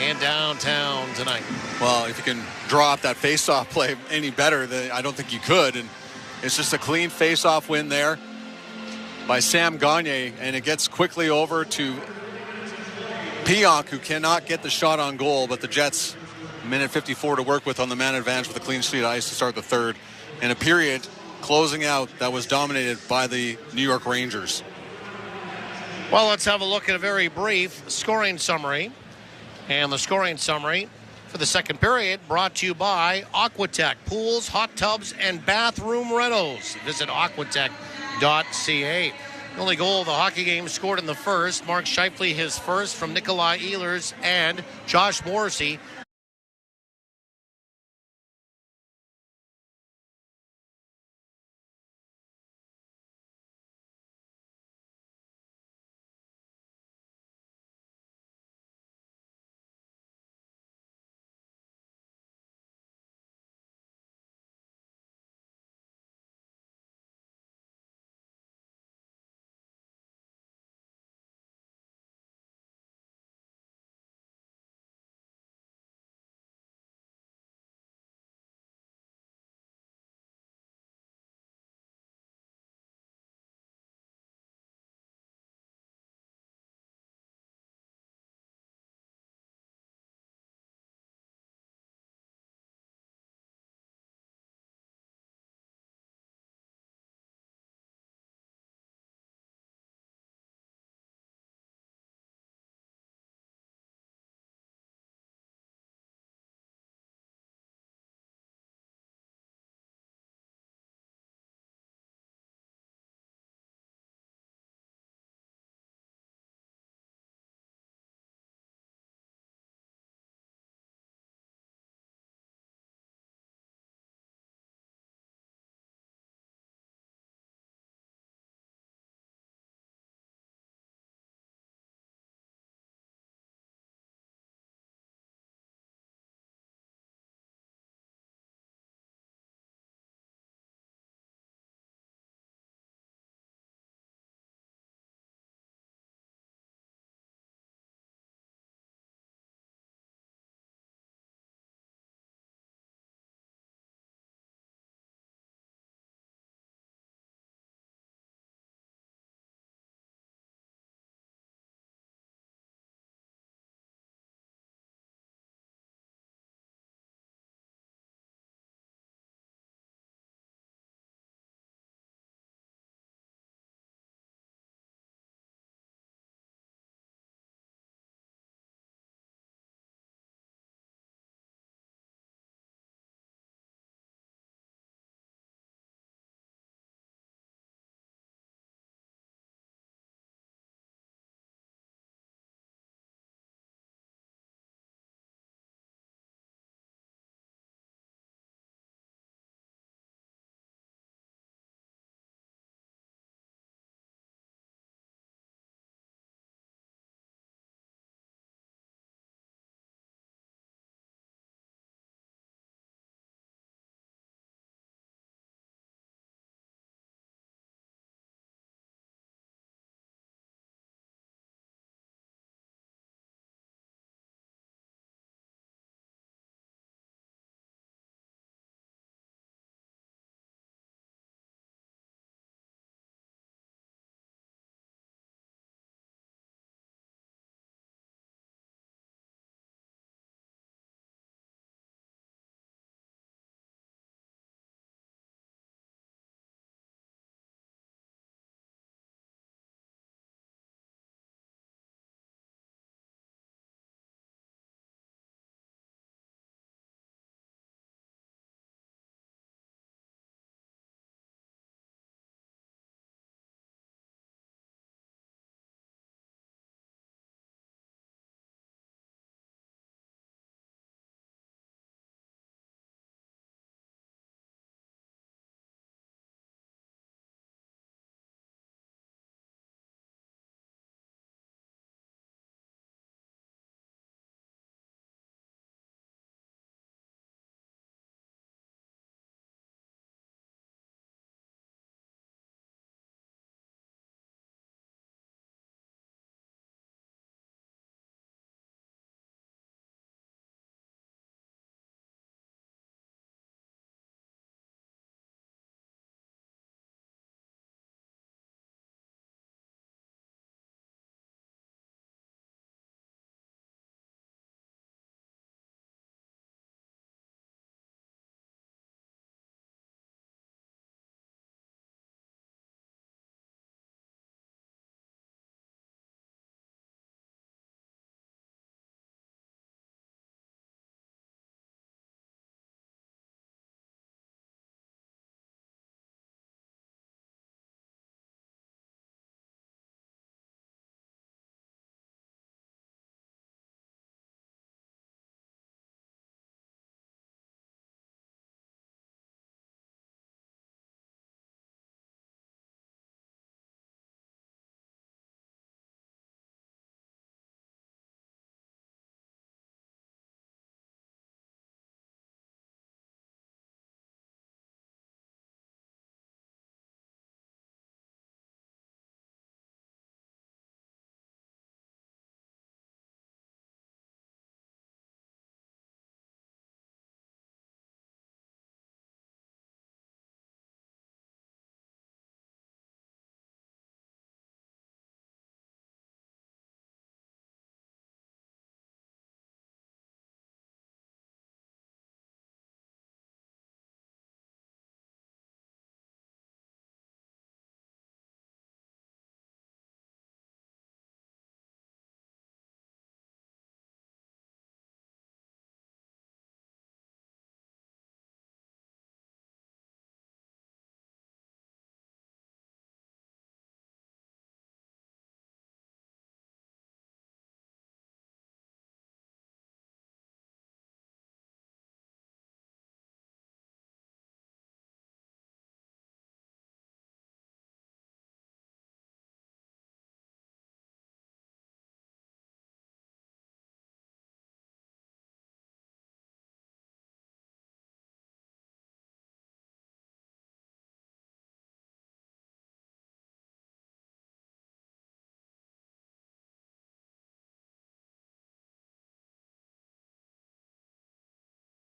in downtown tonight. Well, if you can draw up that face-off play any better, then I don't think you could. And it's just a clean face-off win there by Sam Gagner, and it gets quickly over to Pionk, who cannot get the shot on goal, but the Jets, minute 54 to work with on the man advantage with a clean sheet of ice to start the third. In a period closing out that was dominated by the New York Rangers. Well, let's have a look at a very brief scoring summary. And the scoring summary for the second period brought to you by Aquatech, pools, hot tubs, and bathroom rentals. Visit aquatech.ca. The only goal of the hockey game scored in the first. Mark Scheifele his first from Nikolai Ehlers, and Josh Morrissey